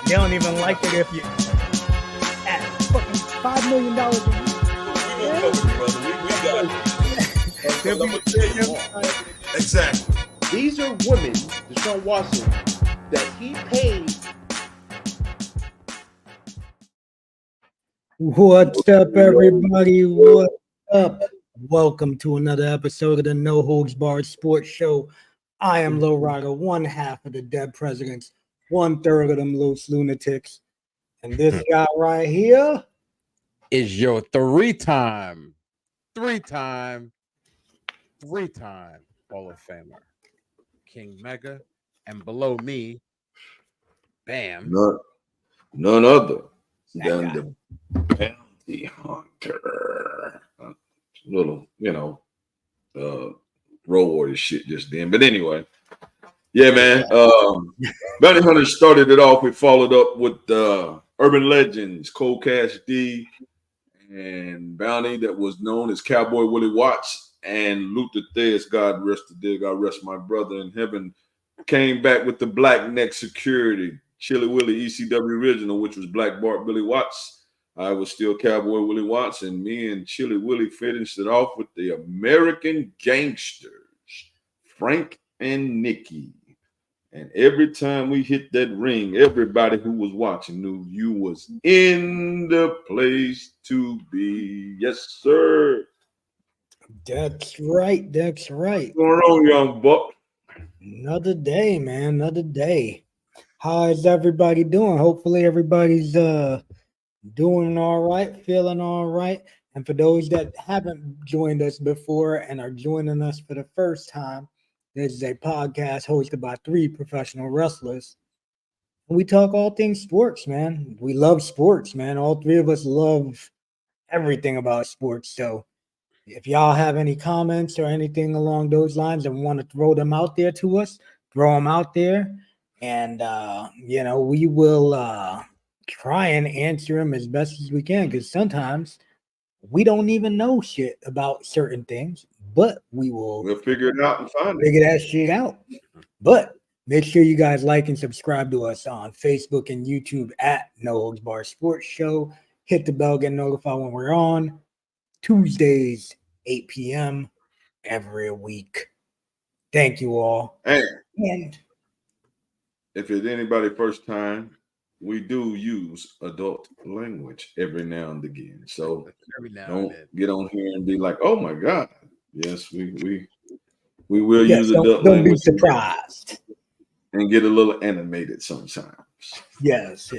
They don't even like it if you at fucking $5 million a year. Exactly. These are women, Deshaun Watson, that he paid. What's up, everybody? What's up? Welcome to another episode of the No Holds Barred Sports Show. I am Lil Rider, one half of the Dead Presidents, 1/3 of them loose lunatics. And this guy right here is your three-time Hall of Famer, King Mega, and below me, bam, none other than the Bounty Hunter. Little, Road Warrior shit just then. But anyway, yeah, man. Bounty Hunter started it off. We followed up with Urban Legends, Cold Cash D, and Bounty that was known as Cowboy Willie Watts, and Luther Thez, God rest the dead, God rest my brother in heaven, came back with the Black Neck Security, Chili Willie ECW original, which was Black Bart Billy Watts. I was still Cowboy Willie Watts, and me and Chili Willie finished it off with the American Gangsters, Frank and Nikki. And every time we hit that ring, everybody who was watching knew you was in the place to be. Yes, sir. That's right. That's right. What's going on, young buck? Another day, man. Another day. How is everybody doing? Hopefully everybody's doing all right, feeling all right. And for those that haven't joined us before and are joining us for the first time, this is a podcast hosted by three professional wrestlers. And we talk all things sports, man. We love sports, man. All three of us love everything about sports. So if y'all have any comments or anything along those lines and want to throw them out there to us, throw them out there. And, we will try and answer them as best as we can, because sometimes we don't even know shit about certain things, but we'll figure it out and figure that shit out. But make sure you guys like and subscribe to us on Facebook and YouTube at No Holds Barred Sports Show. Hit the bell, get notified when we're on Tuesdays, 8 p.m. every week. Thank you all. And if it's anybody's first time, we do use adult language every now and again. So don't get on here and be like, "Oh my God!" Yes, we will use adult language. Don't be surprised. And get a little animated sometimes. Yes.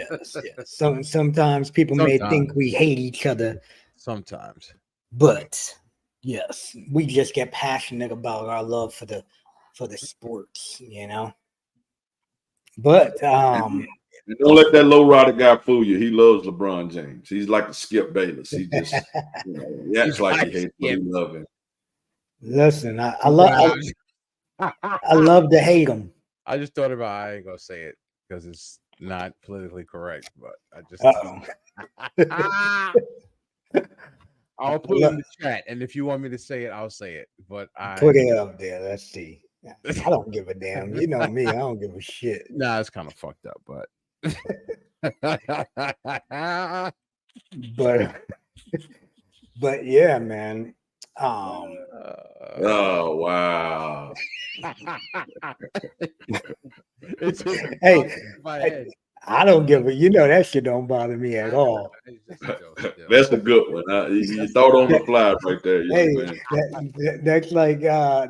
Sometimes people may think we hate each other. Sometimes, but yes, we just get passionate about our love for the sports, But don't let that low rider guy fool you. He loves LeBron James. He's like a Skip Bayless. He just he acts like he hates, but he loves him. Listen, I love to hate him. I just thought about. I ain't gonna say it because it's not politically correct, but I just. I'll put it in the chat, and if you want me to say it, I'll say it. But I put it up there. Let's see. I don't give a damn. You know me. I don't give a shit. Nah, it's kind of fucked up, but. but yeah, man. Oh wow. Hey, I don't give a. That shit don't bother me at all. That's a good one. You thought on the fly right there. Hey, that's like your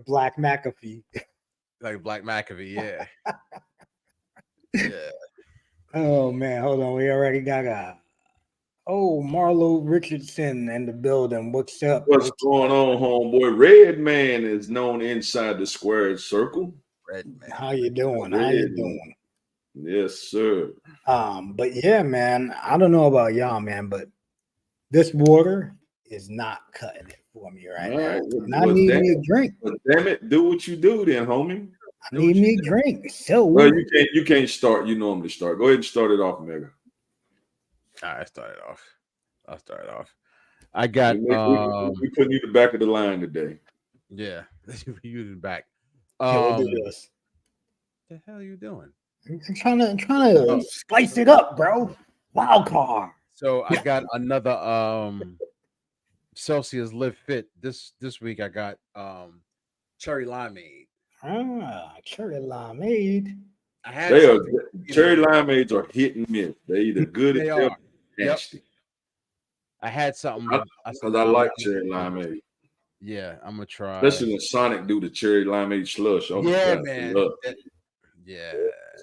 Black McAfee. Like Black McAfee, yeah. Yeah. Oh man, hold on. We already got Marlo Richardson in the building. What's up? What's going on, homeboy? Red Man is known inside the squared circle. Red Man. How you doing? How you doing? Yes, sir. But yeah, man. I don't know about y'all, man, but this water is not cutting it for me right now. I need me a drink. But damn it, do what you do then, homie. I need me a drink. So well, you can't start. You normally start. Go ahead and start it off, Mega. I'll start it off. I got we putting you the back of the line today. Yeah, you the back. We'll do this. the hell are you doing? I'm trying to spice it up, bro. Wild card. So I got another Celsius Live Fit this week. I got cherry limeade. Cherry limeade. I had They are something, cherry limeades are hit and miss. They either good They or are. nasty. I had something Because I like cherry limeade. Yeah, I'm gonna try. Especially when Sonic do the cherry limeade slush. Oh, Yeah, God, I man. love it. Yeah,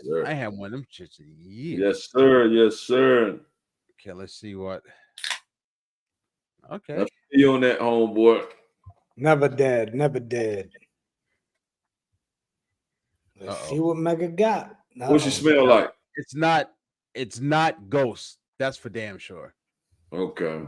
Sir. I had one of them shits in years. Yes, sir. Yes, sir. Okay, let's see what. Okay. I'll see you on that, homeboy. Never dead. Never dead. Let's see what Mega got. What she smell like? It's not Ghost. That's for damn sure. Okay.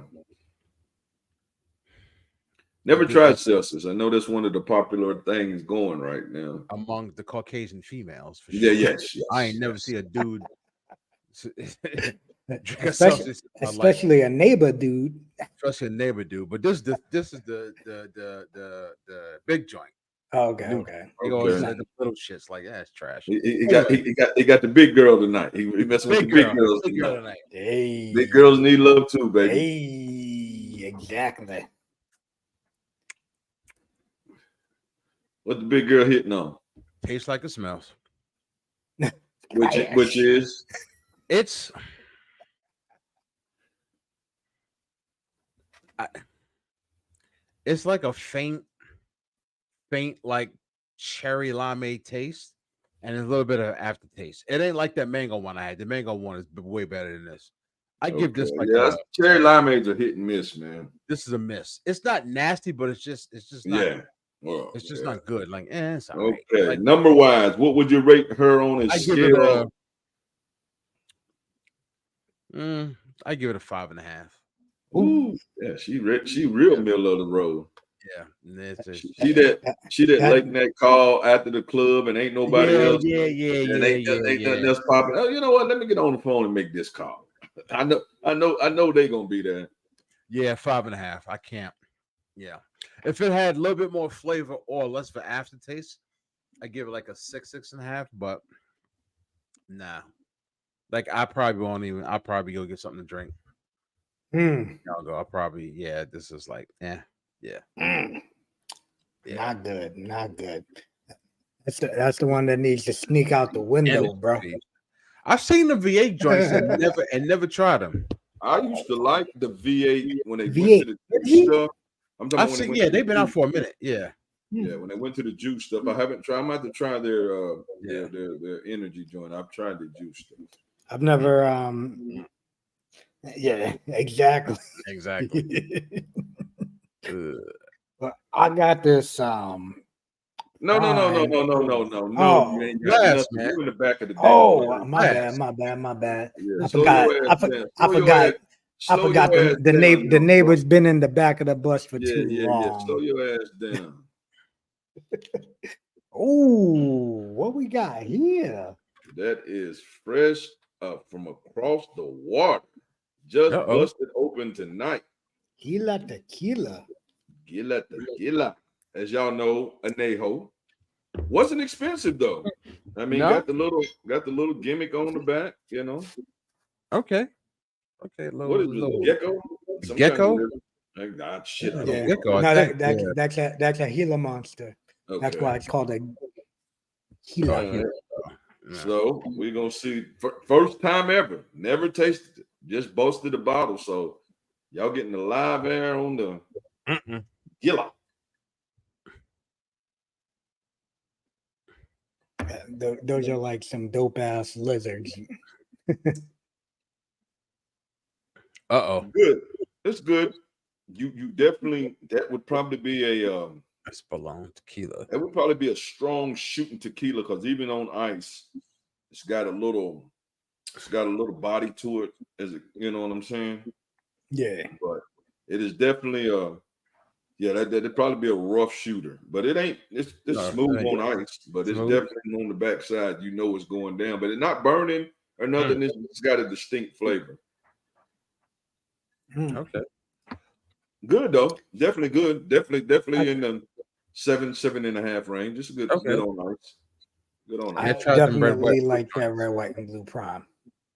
Never tried Celsius. I know that's one of the popular things going right now among the Caucasian females. For yeah, sure. yes. I ain't never see a dude drink a especially, Celsius. especially a neighbor dude. Especially a neighbor dude. But this is the big joint. Oh, okay. He always said the little shits like that's trash. He got the big girl tonight. He messing with the big girls tonight. Hey, big girls need love too, baby. Hey, exactly. What the big girl hitting on? Tastes like it smells. Which is it's like a faint like cherry limeade taste and a little bit of aftertaste. It ain't like that mango one I had. The mango one is way better than this. I give this like cherry limeades are hit and miss, man. This is a miss. It's not nasty, but it's just not well, it's just not good. Like, it's all okay. right. Like, number wise, what would you rate her on a scale? I give it a 5.5. Ooh, yeah, she real middle of the road. Yeah, she that late night call after the club and ain't nobody else. Ain't nothing else popping. Oh, you know what? Let me get on the phone and make this call. I know they gonna be there. Yeah, 5.5. I can't. Yeah, if it had a little bit more flavor or less of aftertaste, I give it like a 6.5. But nah, like I'll probably go get something to drink. I'll go. I'll probably this is like Not good. That's the one that needs to sneak out the window, bro. I've seen the V8 joints and never tried them. I used to like the V8 when they went to the juice stuff. I'm talking they've been out for a minute. Yeah, when they went to the juice stuff. I haven't tried. I'm about to try their energy joint. I've tried the juice stuff. I've never exactly. But I got this No. Oh, you ain't got nothing. You in the back of the Oh, my bad. Yeah, I forgot the neighbor's been in the back of the bus for too long. Yeah. Slow your ass down. Oh, what we got here? That is fresh from across the water. Just busted open tonight. Gila tequila. As y'all know, Anejo wasn't expensive though. I mean, got the little gimmick on the back, you know. Okay. What is it? Gecko? Gecko? Shit. Gecko. No, that's a Gila monster. Okay. That's why it's called a Gila. So we're gonna see first time ever. Never tasted it. Just busted the bottle. So y'all getting the live air on the Gila. Those are like some dope ass lizards. Good. It's good. You definitely that would probably be a Espolón tequila. That would probably be a strong shooting tequila because even on ice, it's got a little body to it. You know what I'm saying? Yeah. But it is definitely that'd probably be a rough shooter. But it ain't it's smooth on ice, but it's definitely on the backside. You know it's going down, but it's not burning or nothing. It's got a distinct flavor. Okay. Good though. Definitely good. Definitely in the 7.5 range. It's good. Good on ice. Good on I them. tried them red, definitely white, like blue that joints. red, white, and blue prime.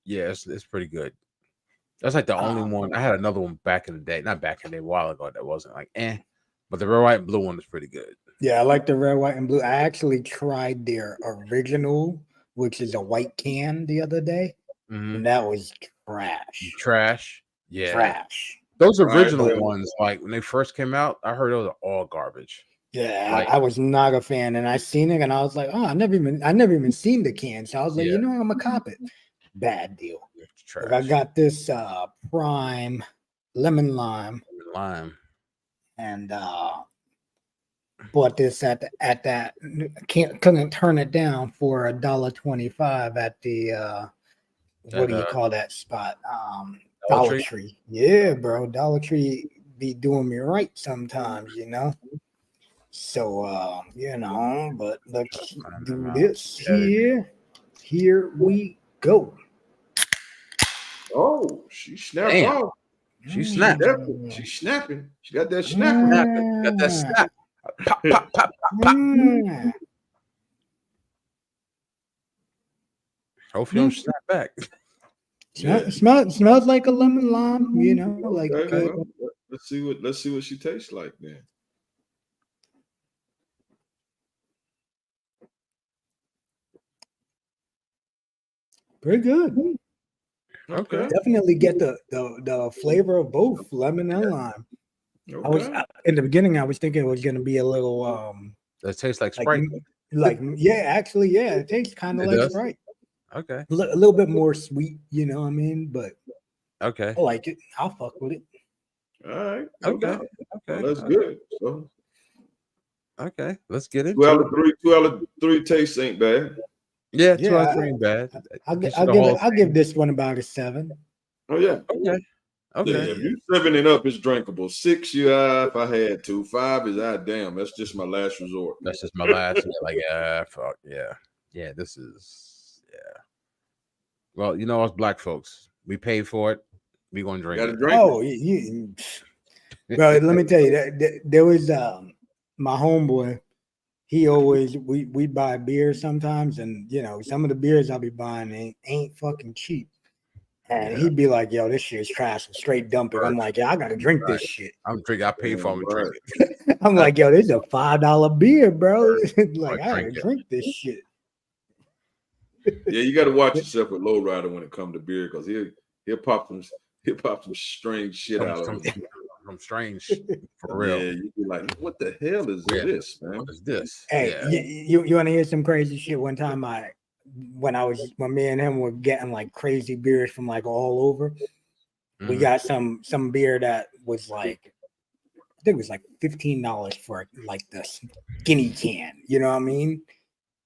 Yeah, it's pretty good. That's like the only one. I had another one back in the day, not back in the day, a while ago. That wasn't like but the red, white, and blue one is pretty good. Yeah, I like the red, white, and blue. I actually tried their original, which is a white can, the other day, Mhm. and that was trash. Trash. Yeah, Trash. those Right, original yeah. ones, like when they first came out, I heard those are all garbage. Yeah, Like- I was not a fan, and I seen it, and I was like, oh, I never even seen the can, so I was like, Yeah. you know, I'm gonna cop it. Bad deal. It's Like, trash. I got this prime lemon lime, lime. and bought this at that couldn't turn it down for $1.25 at the what do you call that spot? Dollar Tree. Yeah, bro. Dollar Tree be doing me right sometimes, you know. So you know, but let's do this here. Here we go. Oh, she snapped Damn. off. She snapped. She's snapping. She got that snapper. Got that snap. Pop, pop, pop, pop, pop. Mm. Hopefully you don't snap back. Smells like a lemon lime, you know, like Okay, good. well, let's see what she tastes like then. Pretty good. Okay. Definitely get the flavor of both lemon and lime. Okay. I was in the beginning, I was thinking it was gonna be a little That tastes like like, Sprite. actually, it tastes kind of It like does? Sprite. Okay. A little bit more sweet, you know what I mean? But Okay. I like it. I'll fuck with it. All right. No Okay. doubt. Okay. Well, that's good. So Okay. Let's get into 2 out it. of 3, 2 out of 3 tastes ain't bad. Yeah, Yeah, 2 out of 3 ain't bad. I'll give this one about a 7. Oh yeah. Okay. Yeah, Okay. if you 7 and up, it's drinkable. 6, if I had to. 5 is damn. That's just my last resort. That's just my last. Like, fuck yeah. Yeah, this is Well, you know us black folks. We paid for it. We gonna drink Gotta it. drink. Oh, bro, let me tell you that there was my homeboy. He always we buy beer sometimes, and you know some of the beers I'll be buying ain't fucking cheap. And he'd be like, "Yo, this shit's trash," and straight dump it. I'm like, "Yeah, I gotta drink this shit." I'm drinking. I paid for them to Right. drink it. I'm like, "Yo, this is a $5 beer, bro." Like, I gotta drink it. drink this shit. Yeah, you gotta watch yourself with Lowrider when it comes to beer, because he'll pop some strange shit out of it. Some strange for real. Yeah, you'd be like, what the hell is this, man? What is this? Hey, Yeah. you want to hear some crazy shit? One time, when me and him were getting like crazy beers from like all over, we got some beer that was like, I think it was like $15 for like the skinny can. You know what I mean?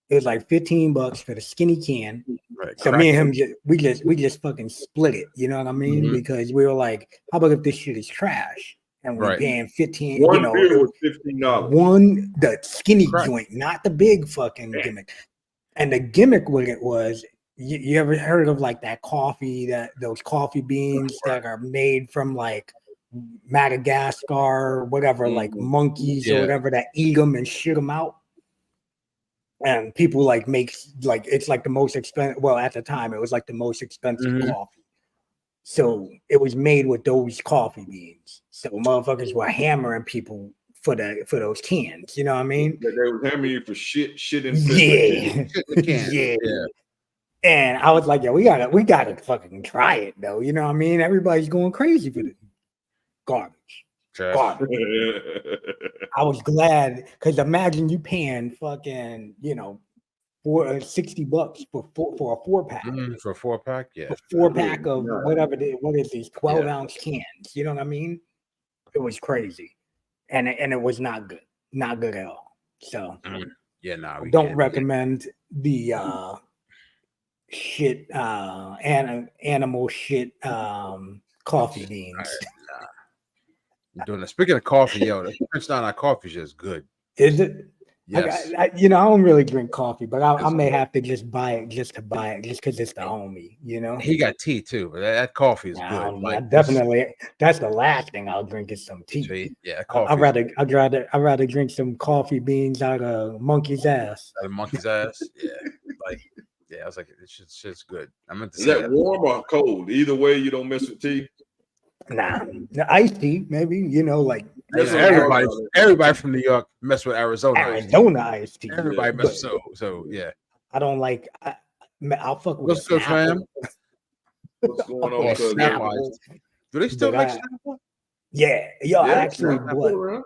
It was like $15 for the skinny can. Right. So me and him we just fucking split it. You know what I mean? Because we were like, how about if this shit is trash and we're paying 15? One you know, beer was $15. The skinny joint, not the big fucking gimmick. And the gimmick with it was, you ever heard of like that coffee, those coffee beans that are made from like Madagascar or whatever, like monkeys or whatever, that eat them and shit them out? And people like make like it's like the most expensive. Well, at the time, it was like the most expensive coffee. So it was made with those coffee beans. So motherfuckers were hammering people for those cans. You know what I mean? They were hammering you for shit and yeah. And I was like, yeah, we gotta fucking try it though. You know what I mean? Everybody's going crazy for the garbage. Garbage. I was glad, because imagine you paying fucking, you know, $60 for a 4-pack. For a 4-pack, yeah. A 4-pack of whatever what is these 12-ounce cans? You know what I mean? It was crazy, and it was not good at all. So don't recommend the shit animal shit coffee beans. Doing that. Speaking of coffee, the Prince Nine coffee is just good. Is it? Yes. I don't really drink coffee, but I Yes. may have to just buy it just because it's the homie, He got tea too, but that coffee is Nah, good. Like definitely, that's the last thing I'll drink is some tea. tea. Yeah, I'd coffee. rather drink some coffee beans out of monkey's ass. Out of monkey's ass. Yeah. Like, yeah, I was like, this shit's good. I meant to Is say that that. warm or cold? Either way, you don't mess with tea. Nah, the iced tea, maybe, like That's what I'm Everybody, talking about. everybody from New York mess with Arizona. Arizona iced tea. Everybody but messes so yeah. I don't like. I'll fuck with What's a good, fam? Snapple. What's going on? Yeah, Cuz? Snapple. Do they still But make I- Snapple? Yeah, yo, I Yeah, actually Snapple bought. around.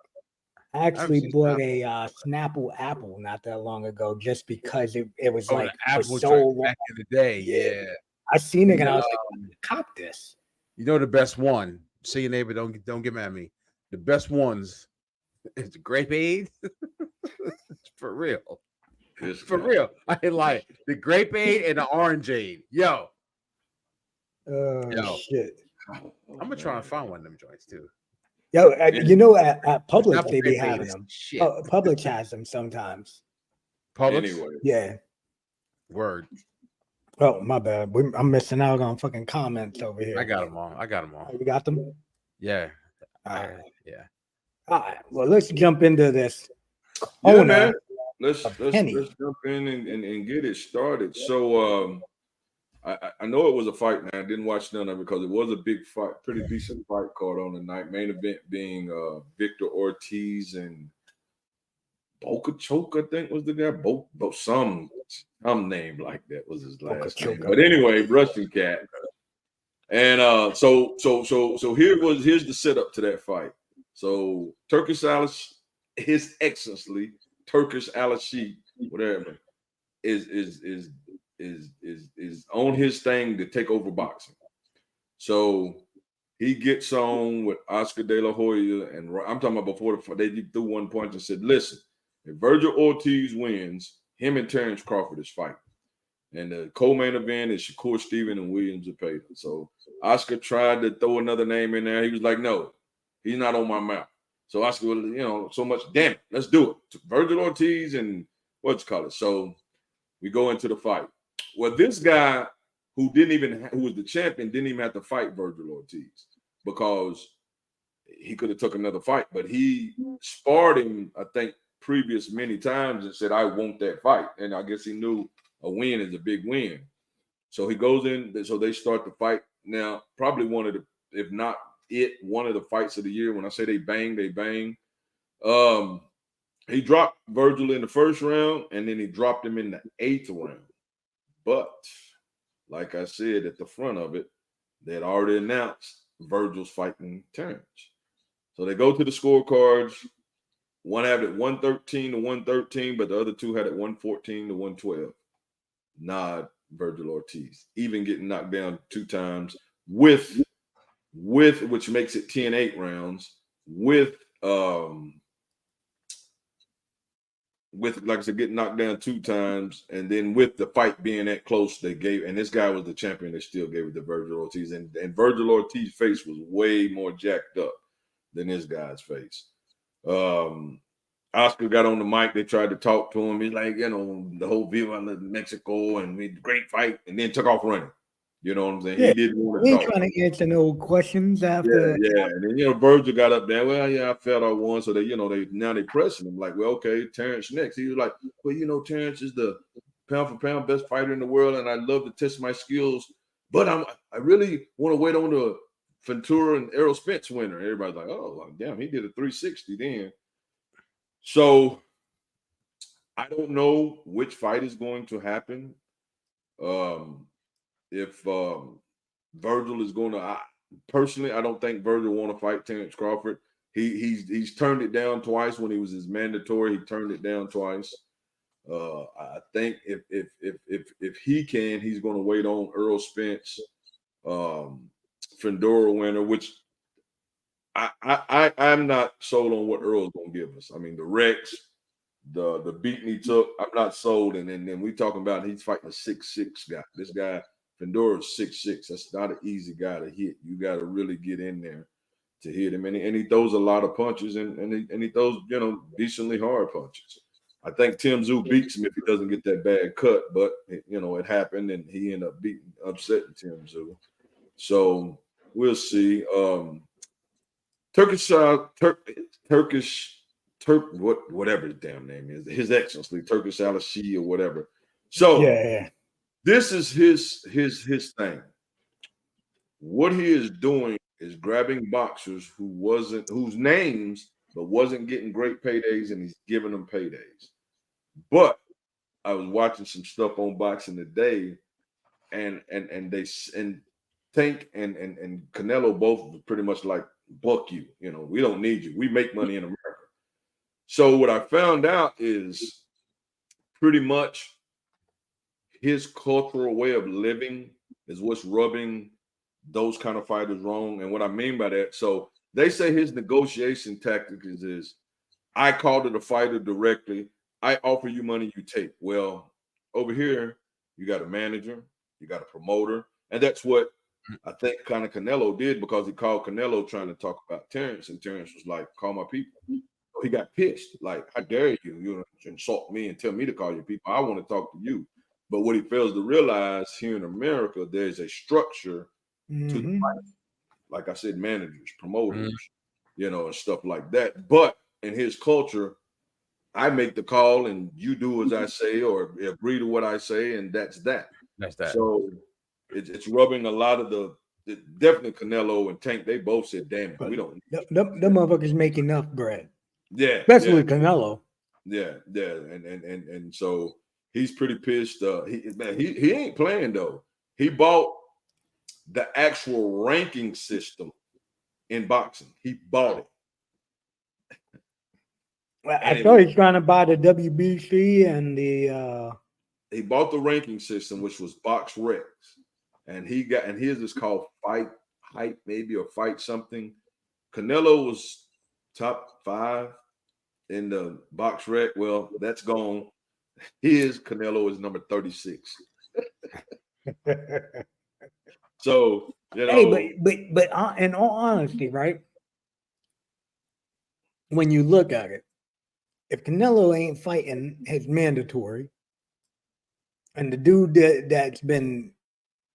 I actually seen bought Snapple. a Snapple apple not that long ago, just because it was Oh, like the for Apple so joint long. back in the day. Yeah. Yeah. I seen it and I was Um, like, "I'm gonna cop this." You know the best one. Say your neighbor, don't get mad at me. The best ones is the grape aid. For real. This For guy. real. I ain't lying. The grape aid and the orange aid. Yo, Yo. Shit. Oh, I'm gonna try and find one of them joints too. Yo, Yeah. at Publix Snapple they be grape aid having is them. shit. Publix has them sometimes. Publix? Anyway, Yeah. Word. Oh, my bad. I'm missing out on fucking comments over here. I got them all. Oh, you got them? Yeah. All right. Yeah. All right. Well, let's jump into this. yeah, Owner man. Let's of Penny. jump in and get it started. So I know it was a fight, man. I didn't watch none of it because it was a big fight, pretty decent fight card on the night. Main event being Victor Ortiz and Boca Choke, I think was the guy. Some name like that was his last name. Bocachoke. But anyway, Russian cat. And so here's the setup to that fight. So Turkish Alish, His Excellency Turkish Alish, whatever, is on his thing to take over boxing. So he gets on with Oscar De La Hoya, and I'm talking about before they threw one punch and said, "Listen, if Virgil Ortiz wins, him and Terrence Crawford is fighting." And the co-main event is Shakur Stevenson and William Zepeda. So Oscar tried to throw another name in there. He was like, "No, he's not on my mouth." So Oscar, so much, damn it, let's do it. Virgil Ortiz and it. So we go into the fight. Well, this guy who was the champion didn't even have to fight Virgil Ortiz because he could have took another fight, but he sparred him, I think, previous many times and said, "I want that fight." And I guess he knew a win is a big win. So he goes in, so they start the fight. Now, probably one of the, if not one of the fights of the year. When I say they bang, they bang. He dropped Virgil in the first round, and then he dropped him in the 8th round. But, like I said at the front of it, they had already announced Virgil's fighting Terrence. So they go to the scorecards. One had it 113 to 113, but the other two had it 114 to 112. Nod Virgil Ortiz, even getting knocked down 2 times with which makes it 10-8 rounds with like I said, getting knocked down 2 times, and then with the fight being that close, they gave, and this guy was the champion, they still gave it to Virgil Ortiz, and Virgil Ortiz's face was way more jacked up than this guy's face. Oscar got on the mic. They tried to talk to him. He's like, the whole Viva Mexico and we great fight, and then took off running. You know what I'm saying? Yeah, he didn't want we to ain't talk. trying to answer no questions after. Yeah. And then Virgil got up there. Well, yeah, I felt I won. So they pressing him like, well, okay, Terrence next. He was like, well, Terrence is the pound for pound best fighter in the world, and I love to test my skills, but I really want to wait on the Ventura and Errol Spence winner. Everybody's like, oh, damn, he did a 360 then. So I don't know which fight is going to happen. If Virgil is going to, personally, I don't think Virgil want to fight Terrence Crawford. He's turned it down twice when he was his mandatory. He turned it down twice. I think if he can, he's going to wait on Errol Spence, Fedora winner, which I'm not sold on what Earl's going to give us. I mean, the Rex, the beating he took, I'm not sold. And then we talking about he's fighting a 6'6" guy. This guy, Fedora, is 6'6". That's not an easy guy to hit. You got to really get in there to hit him. And he throws a lot of punches, and he throws, decently hard punches. I think Tim Tszyu beats him if he doesn't get that bad cut, but it happened, and he ended up upsetting Tim Tszyu. So we'll see. Whatever his damn name is, His Excellency Turkish Al-Shih or whatever. So Yeah. this is his thing. What he is doing is grabbing boxers whose names but wasn't getting great paydays, and he's giving them paydays. But I was watching some stuff on Boxing Today, and Tank and Canelo both pretty much like, buck you. We don't need you. We make money in America. So what I found out is pretty much his cultural way of living is what's rubbing those kind of fighters wrong. And what I mean by that, so they say his negotiation tactics is I call to the fighter directly. I offer you money, you take. Well, over here, you got a manager, you got a promoter, and that's what I think kind of Canelo did, because he called Canelo trying to talk about Terrence, and Terrence was like, call my people. So he got pissed, like, how dare you insult me and tell me to call your people? I want to talk to you. But what he fails to realize, here in America, there's a structure to the fight. Like I said, managers, promoters, and stuff like that. But in his culture, I make the call and you do as I say or agree to what I say, and that's that. That's that. So it's rubbing a lot of definitely Canelo and Tank. They both said, damn it, we don't. Them motherfuckers make enough bread. Yeah. Especially Canelo. Yeah. And so he's pretty pissed. He ain't playing though. He bought the actual ranking system in boxing. He bought it. I thought he's trying to buy the WBC and the. He bought the ranking system, which was BoxRec, and his is called Fight Hype, maybe, or Fight something. Canelo was top 5 in the BoxRec. Well, that's gone. Canelo is number 36. So Hey, but in all honesty, right? When you look at it, if Canelo ain't fighting his mandatory, and the dude that's been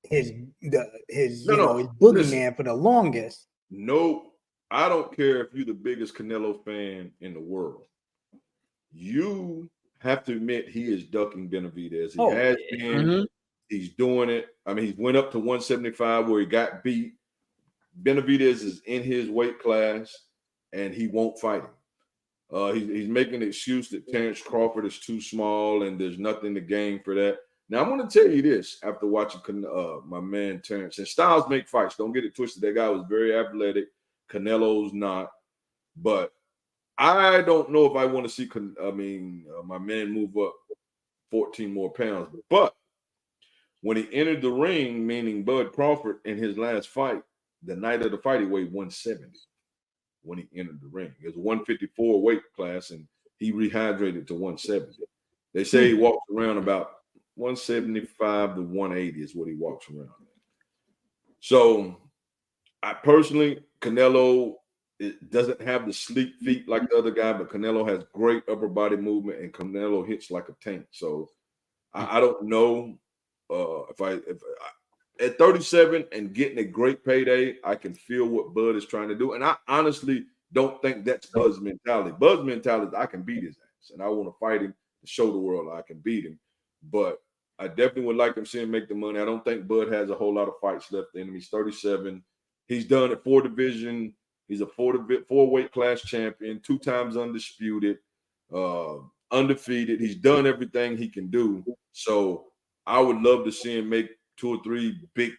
his boogeyman for the longest. No, I don't care if you're the biggest Canelo fan in the world. You have to admit he is ducking Benavidez. He has been. Mm-hmm. He's doing it. I mean, he went up to 175 where he got beat. Benavidez is in his weight class, and he won't fight him. He's making the excuse that Terrence Crawford is too small and there's nothing to gain for that. Now, I'm going to tell you this after watching my man Terrence. And styles make fights. Don't get it twisted. That guy was very athletic. Canelo's not. But I don't know if I want to see my man move up 14 more pounds. But when he entered the ring, meaning Bud Crawford, in his last fight, the night of the fight, he weighed 170 when he entered the ring. It was a 154 weight class, and he rehydrated to 170. They say he walks around about 175 to 180 is what he walks around at. So I personally, Canelo doesn't have the sleek feet like the other guy, but Canelo has great upper body movement, and Canelo hits like a tank. So I don't know if at 37 and getting a great payday, I can feel what Bud is trying to do. And I honestly don't think that's Bud's mentality. Bud's mentality is I can beat his ass, and I want to fight him to show the world I can beat him. But I definitely would like to see him make the money. I don't think Bud has a whole lot of fights left in him. He's 37. He's done at 4 division. He's a 4 weight class champion, 2 times undisputed, undefeated. He's done everything he can do. So I would love to see him make 2 or 3 big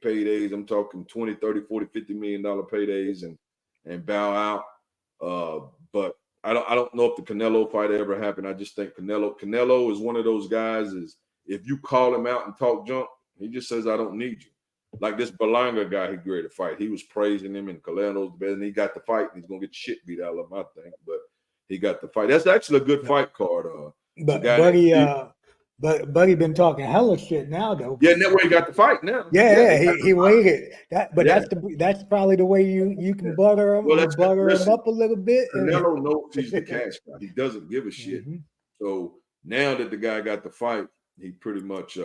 paydays. I'm talking 20, 30, 40, $50 million paydays and bow out. But I don't know if the Canelo fight ever happened. I just think Canelo is one of those guys is if you call him out and talk junk, he just says, I don't need you. Like this Berlanga guy he agreed to fight. He was praising him and Canelo's best, and he got the fight. And he's going to get shit beat out of him, I think. But he got the fight. That's actually a good fight card. But Buddy been talking hella shit now, though. Yeah, and that way he got the fight now. Yeah, he waited. That's probably the way you can butter him, him up a little bit. Canelo knows he's the cash guy. He doesn't give a shit. Mm-hmm. So now that the guy got the fight, he pretty much,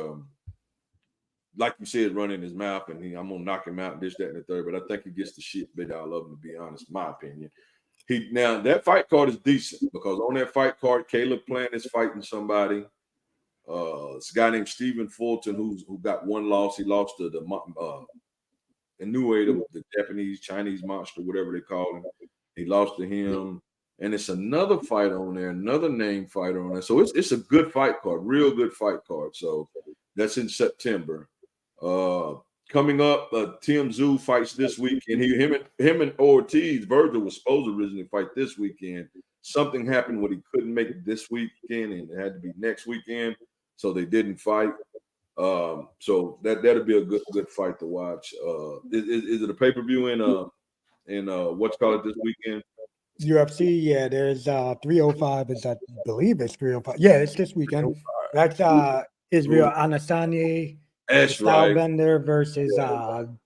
like you said, running his mouth, and I'm gonna knock him out, this, that, and the third. But I think he gets the shit bit out of him, to be honest, in my opinion. Now that fight card is decent because on that fight card, Caleb Plant is fighting somebody. It's a guy named Stephen Fulton who got one loss. He lost to the Inoue, the Japanese, Chinese monster, whatever they call him. He lost to him. And it's another fight on there, another name fighter on there. So it's a good fight card, real good fight card. So that's in September. Coming up, Tim Tszyu fights this weekend. Him and Ortiz, Virgil was supposed to originally fight this weekend. Something happened where he couldn't make it this weekend, and it had to be next weekend. So they didn't fight. So that'll be a good fight to watch. Is it a pay-per-view in what's called it this weekend? UFC, yeah, there's 305 is, I believe it's 305. Yeah, it's this weekend. That's Israel Adesanya, That's right. Stylebender versus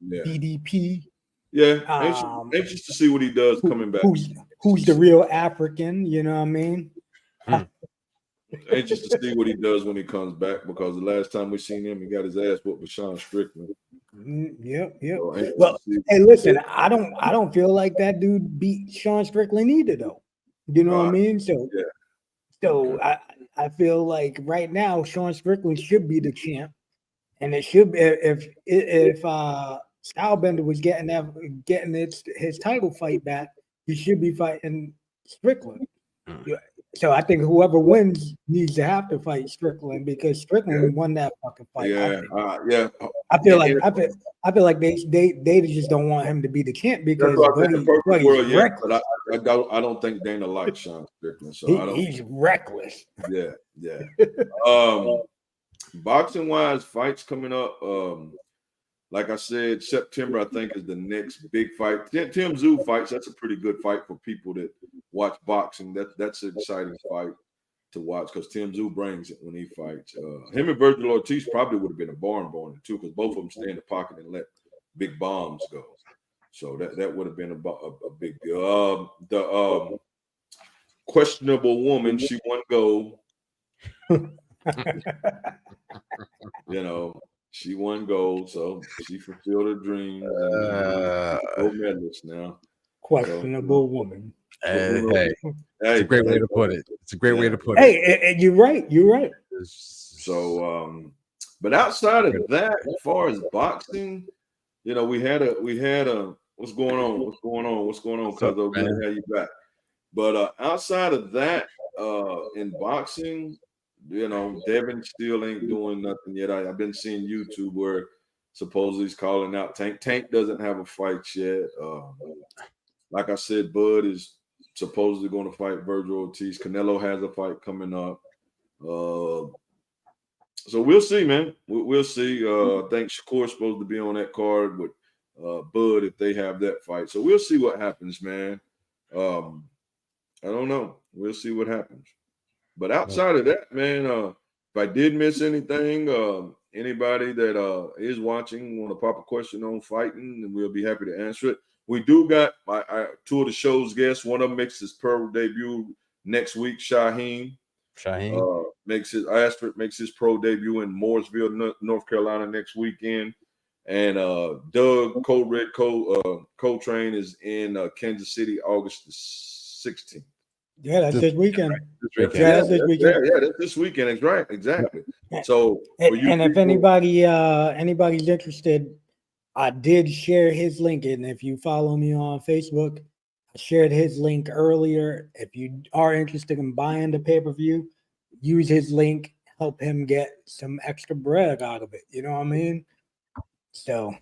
BDP. Yeah, anxious to see what he does coming back. Who's the real African? You know what I mean? Anxious to see what he does when he comes back, because the last time we seen him, he got his ass whooped with Sean Strickland. Yep. So Well, hey, listen, I don't feel like that dude beat Sean Strickland either, though. You know what I mean? So, I feel like right now Sean Strickland should be the champ, and it should be if Stylebender was getting his title fight back, he should be fighting Strickland. So I think whoever wins needs to have to fight Strickland, because Strickland won that fucking fight. I feel like they just don't want him to be the champ because but I don't think Dana likes Sean Strickland, so he's reckless. Yeah. Boxing wise, fights coming up. Like I said, September I think is the next big fight. Tim Tszyu fights. That's a pretty good fight for people that watch boxing. That's an exciting fight to watch because Tim Tszyu brings it when he fights. Him and Virgil Ortiz probably would have been a barn burner too, because both of them stay in the pocket and let big bombs go. So that would have been a big deal. The questionable woman, she won gold. She won gold, so she fulfilled her dreams. Gold medalist now. Questionable woman. Hey, it's a great way to put it. It's a great way to put it. Hey, you're right. So, but outside of that, as far as boxing, we had a what's going on? Because I'm glad to have you back. But outside of that, in boxing, Devin still ain't doing nothing yet. I've been seeing YouTube where supposedly he's calling out Tank. Tank doesn't have a fight yet. Like I said, Bud is supposedly going to fight Virgil Ortiz. Canelo has a fight coming up. So we'll see, man. We'll see. I think Shakur's supposed to be on that card with Bud if they have that fight. So we'll see what happens, man. I don't know. We'll see what happens. But outside of that, man, if I did miss anything, anybody that is watching want to pop a question on fighting, and we'll be happy to answer it. We do got two of the show's guests. One of them makes his pro debut next week. Shaheen makes his pro debut in Mooresville, North Carolina next weekend. And Doug Coltrane is in Kansas City August the 16th. Yeah, that's this weekend. That's this weekend. That's right. Exactly. So, and if anybody's interested, I did share his link, and if you follow me on Facebook, I shared his link earlier. If you are interested in buying the pay-per-view, use his link, help him get some extra bread out of it. You know what I mean? So,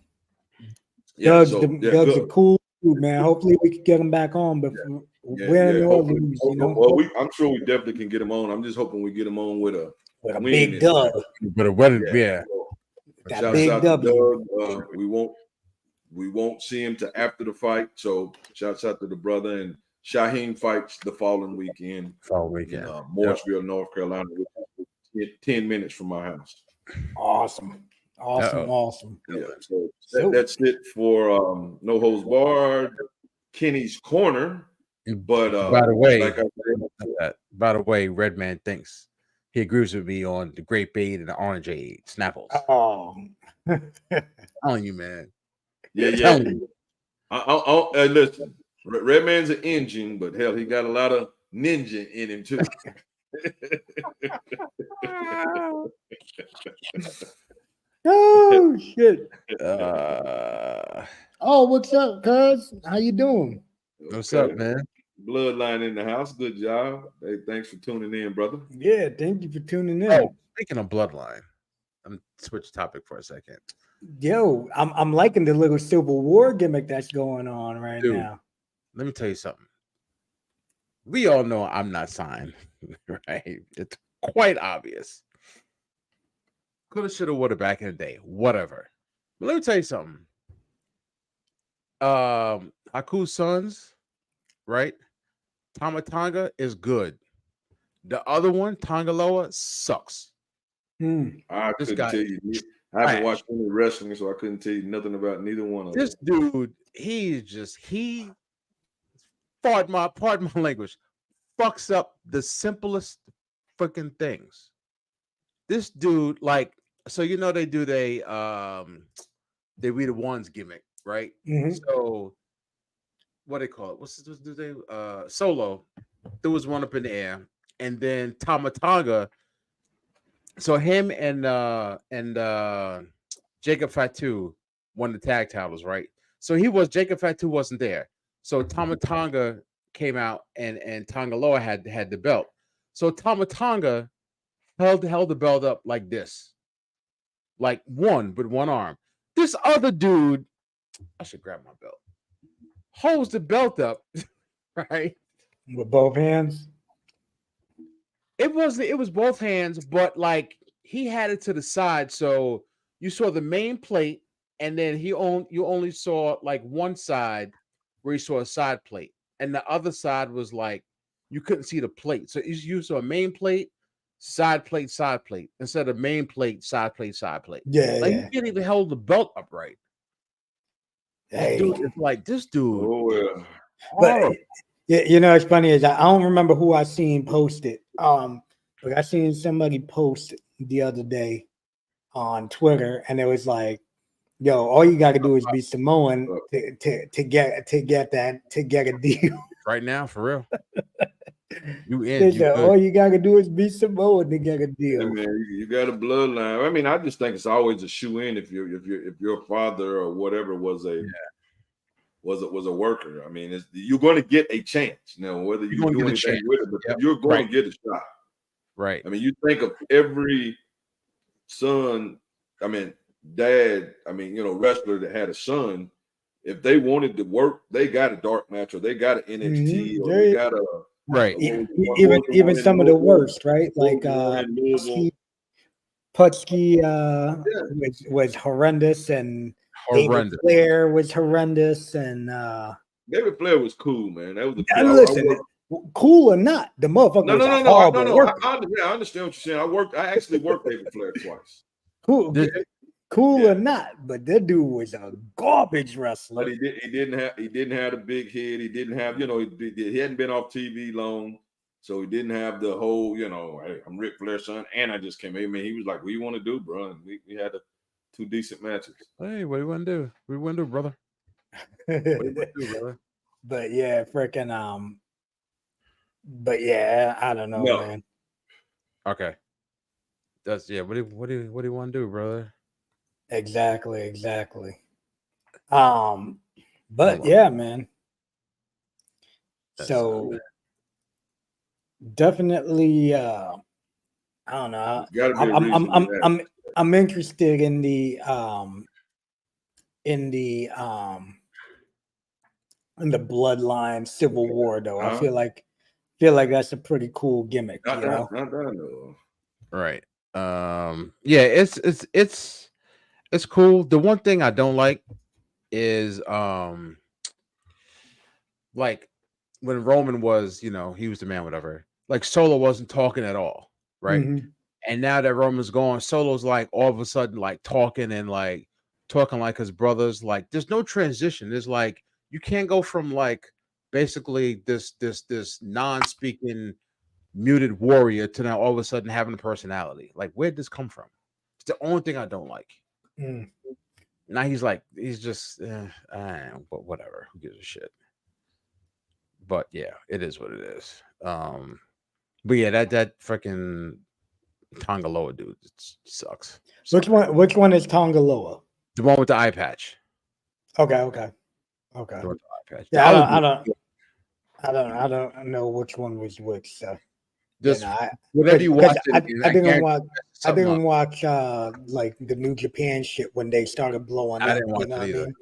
Doug's a cool dude, man. Hopefully, we can get him back on, but win or lose, Well, I'm sure we definitely can get him on. I'm just hoping we get him on with a big dub. But a wedding, That big W. Doug. We won't see him till after the fight. So shouts out to the brother. And Shaheen fights the following weekend. Mooresville, North Carolina, 10 minutes from my house. Awesome. Yeah, so that's it for No Holds Barred, Kenny's Corner. But by the way, like I said, By the way, Redman thinks he agrees with me on the grape aid and the orangeade Snapples. Oh, Telling you, man. Yeah, yeah. Telling you. Listen, Redman's an engine, but hell, he got a lot of ninja in him too. oh shit. Oh, what's up, cuz? How you doing? what's Okay. up, man? Bloodline in the house. Good job. Hey, thanks for tuning in, brother. Yeah, thank you for tuning in. Oh, speaking of bloodline, I'm switch topic for a second. Yo, I'm liking the little Civil War gimmick that's going on right Dude. now. Let me tell you something. We all know I'm not signed, right? It's quite obvious. Coulda, shoulda, woulda back in the day, whatever. But let me tell you something. Haku's sons, right? Tamatanga is good. The other one, Tangaloa, sucks. I This couldn't guy tell you. I haven't watched any wrestling, so I couldn't tell you nothing about neither one of This them. dude, he pardon my language, fucks up the simplest freaking things. This dude, like, so you know they do they we the ones gimmick, right? Mhm. So what they call it? What's do they Solo? There was one up in the air, and then Tamatanga. So him and Jacob Fatu won the tag titles, right? So Jacob Fatu wasn't there. So Tamatanga came out and Tangaloa had the belt. So Tamatanga held the belt up like this, like with one arm. This other dude, I should grab my belt, holds the belt up, right? With both hands. It was both hands, but like he had it to the side, so you saw the main plate, and then you only saw like one side where you saw a side plate, and the other side was like you couldn't see the plate. So you saw a main plate, side plate, instead of main plate, side plate, side plate. Yeah, Like yeah. you can't even hold the belt upright. Hey. Dude, it's like this dude. Oh yeah. But you know, it's funny is I don't remember who I seen post it. But I seen somebody post the other day on Twitter, and it was like, "Yo, all you got to do is be Samoan to get a deal." Right now, for real. You They in? said, all you got to do is be Samoan to get a deal. Hey, man, you got a bloodline. I mean, I just think it's always a shoe in if your father or whatever was a worker. I mean, you're going to get a chance. Now, whether you do anything with it, but you're going to get a shot. Right. I mean, you think of every son. I mean, dad. I mean, wrestler that had a son. If they wanted to work, they got a dark match, or they got an NXT, or they got a right. Even some of the worst, right? Like Putski was horrendous, and David Flair was horrendous, and David Flair was cool, man. That was listen, cool or not, the motherfucker was a horrible worker. I understand what you're saying. I actually worked David Flair twice. Cool or not, but that dude was a garbage wrestler. But he didn't have the big head. He didn't have, he hadn't been off TV long, so he didn't have the whole, hey, I'm Ric Flair's son, and I just came in. Man, he was like, "What do you want to do, bro?" And we had two decent matches. Hey, what do you want to do? What do you want to do, brother? What do you want to do, brother? But yeah, freaking But yeah, I don't know, man. Okay. What do you want to do, brother? Exactly. But yeah, man. So definitely I don't know. I'm interested in the bloodline Civil War though. I feel like that's a pretty cool gimmick, Not you know. Right. Yeah, it's cool. The one thing I don't like is like when Roman was, he was the man, whatever. Like Solo wasn't talking at all, right? Mm-hmm. And now that Roman's gone, Solo's like all of a sudden like talking like his brothers. Like there's no transition. There's like you can't go from like basically this non-speaking muted warrior to now all of a sudden having a personality. Like, where'd this come from? It's the only thing I don't like. Mm. Now he's just, but whatever. Who gives a shit? But yeah, it is what it is. But yeah, that freaking Tongaloa dude sucks. Which one is Tongaloa? The one with the eye patch. Okay. The one with the eye patch. Yeah, The I other don't know which one was which. So Just you know, whatever you watch. I didn't watch like the New Japan shit when they started blowing I up. didn't watch You know it what I either. mean?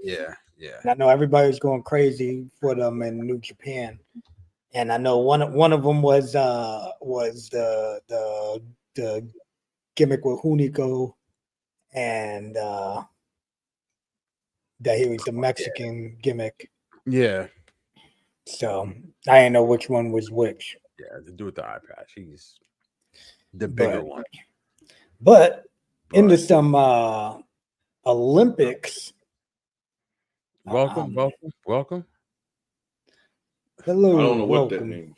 Yeah. And I know everybody was going crazy for them in New Japan, and I know one of them was the gimmick with Hunico, and that he was the Mexican gimmick. Yeah. So I didn't know which one was which. Yeah, the dude with the eye patch. He's the bigger one. But into some Olympics. Welcome. Hello. I don't know what that welcome. means.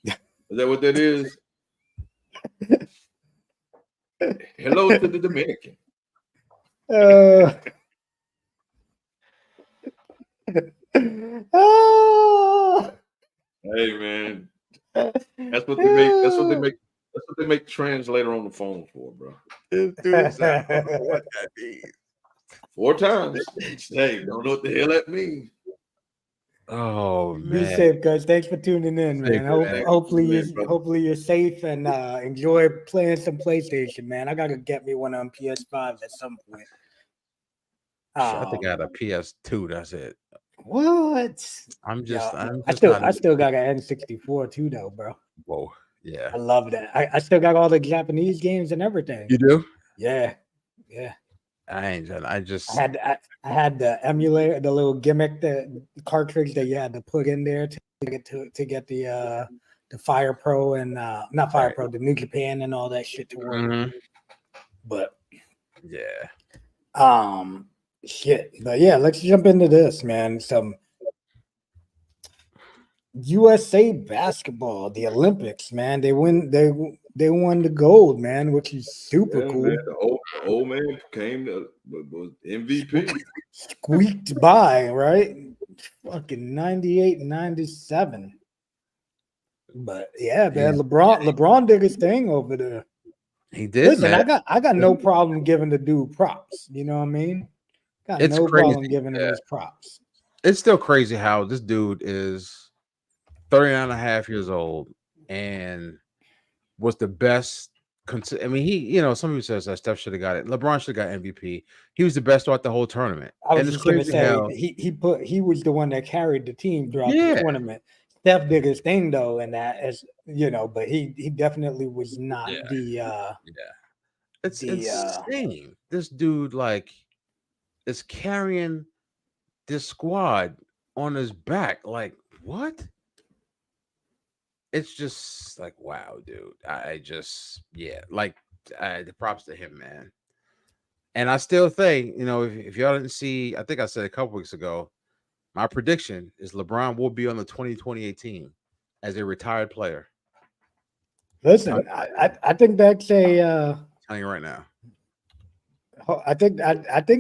Is that what that is? Hello to the Dominican. Hey man, that's what they make translator on the phone for, bro. This dude's I don't know what that means. 4 times. Hey, don't know what the hell that means. Oh Be man. safe, guys. Thanks for tuning in, Safe, man. man. Hopefully you're safe and enjoy playing some PlayStation, man. I gotta get me one on PS5 at some point. I think I had a PS2. That's it. What? I'm just I still got an N64 too, though, bro. Whoa. Yeah. I love that. I still got all the Japanese games and everything. You do? Yeah. I ain't. I just. I had the emulator, the little gimmick, the cartridge that you had to put in there to get the Fire Pro and not Fire Pro, the New Japan and all that shit to work. Mhm. But yeah. Shit. But yeah, let's jump into this, man. Some USA basketball, the Olympics, man. They won the gold, man, which is super cool. Man, the old man was MVP. Squeaked by, right? Fucking 98 and 97. But yeah, man, LeBron did his thing over there. He did. Listen, man. I got no problem giving the dude props. You know what I mean? Got It's no crazy, problem giving him his props. It's still crazy how this dude is 39 and a half years old and was the best. I mean, he, some people says that Steph should have got it. LeBron should have got MVP. He was the best throughout the whole tournament. I was just gonna say he was the one that carried the team throughout the tournament. Steph did his thing though, and that as but he definitely was not It's insane. This dude is carrying this squad on his back. Like, what? It's just like, wow, dude. The props to him, man. And I still think, if y'all didn't see, I think I said a couple weeks ago, my prediction is LeBron will be on the 2028 team as a retired player. Listen, I think that's a telling you right now. I think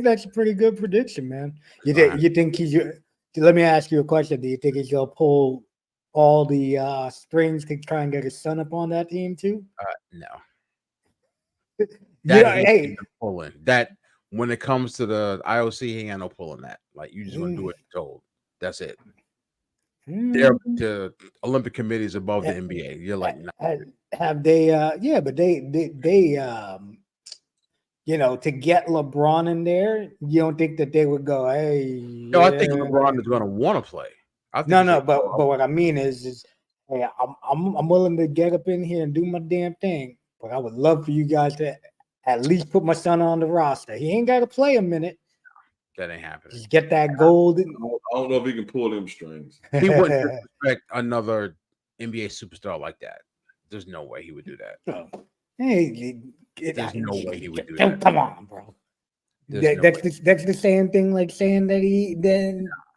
that's a pretty good prediction, man. You think he's? Let me ask you a question. Do you think he's gonna pull all the strings to try and get his son up on that team too? No. Pulling that when it comes to the IOC, he ain't got no pulling that. Like, you just gonna do what you're told. That's it. They're the Olympic committee is above the NBA. You're like, no. Have they? But they to get LeBron in there, you don't think that they would go, hey? No, I think LeBron is going to want to play. But what I mean is hey, I'm willing to get up in here and do my damn thing, but I would love for you guys to at least put my son on the roster. He ain't got to play a minute. That ain't happening. Just get that gold. I don't know if he can pull them strings. He wouldn't respect another NBA superstar like that. There's no way he would do that. Hey, there's no way he would do that. Come on, bro. That's the same thing like saying that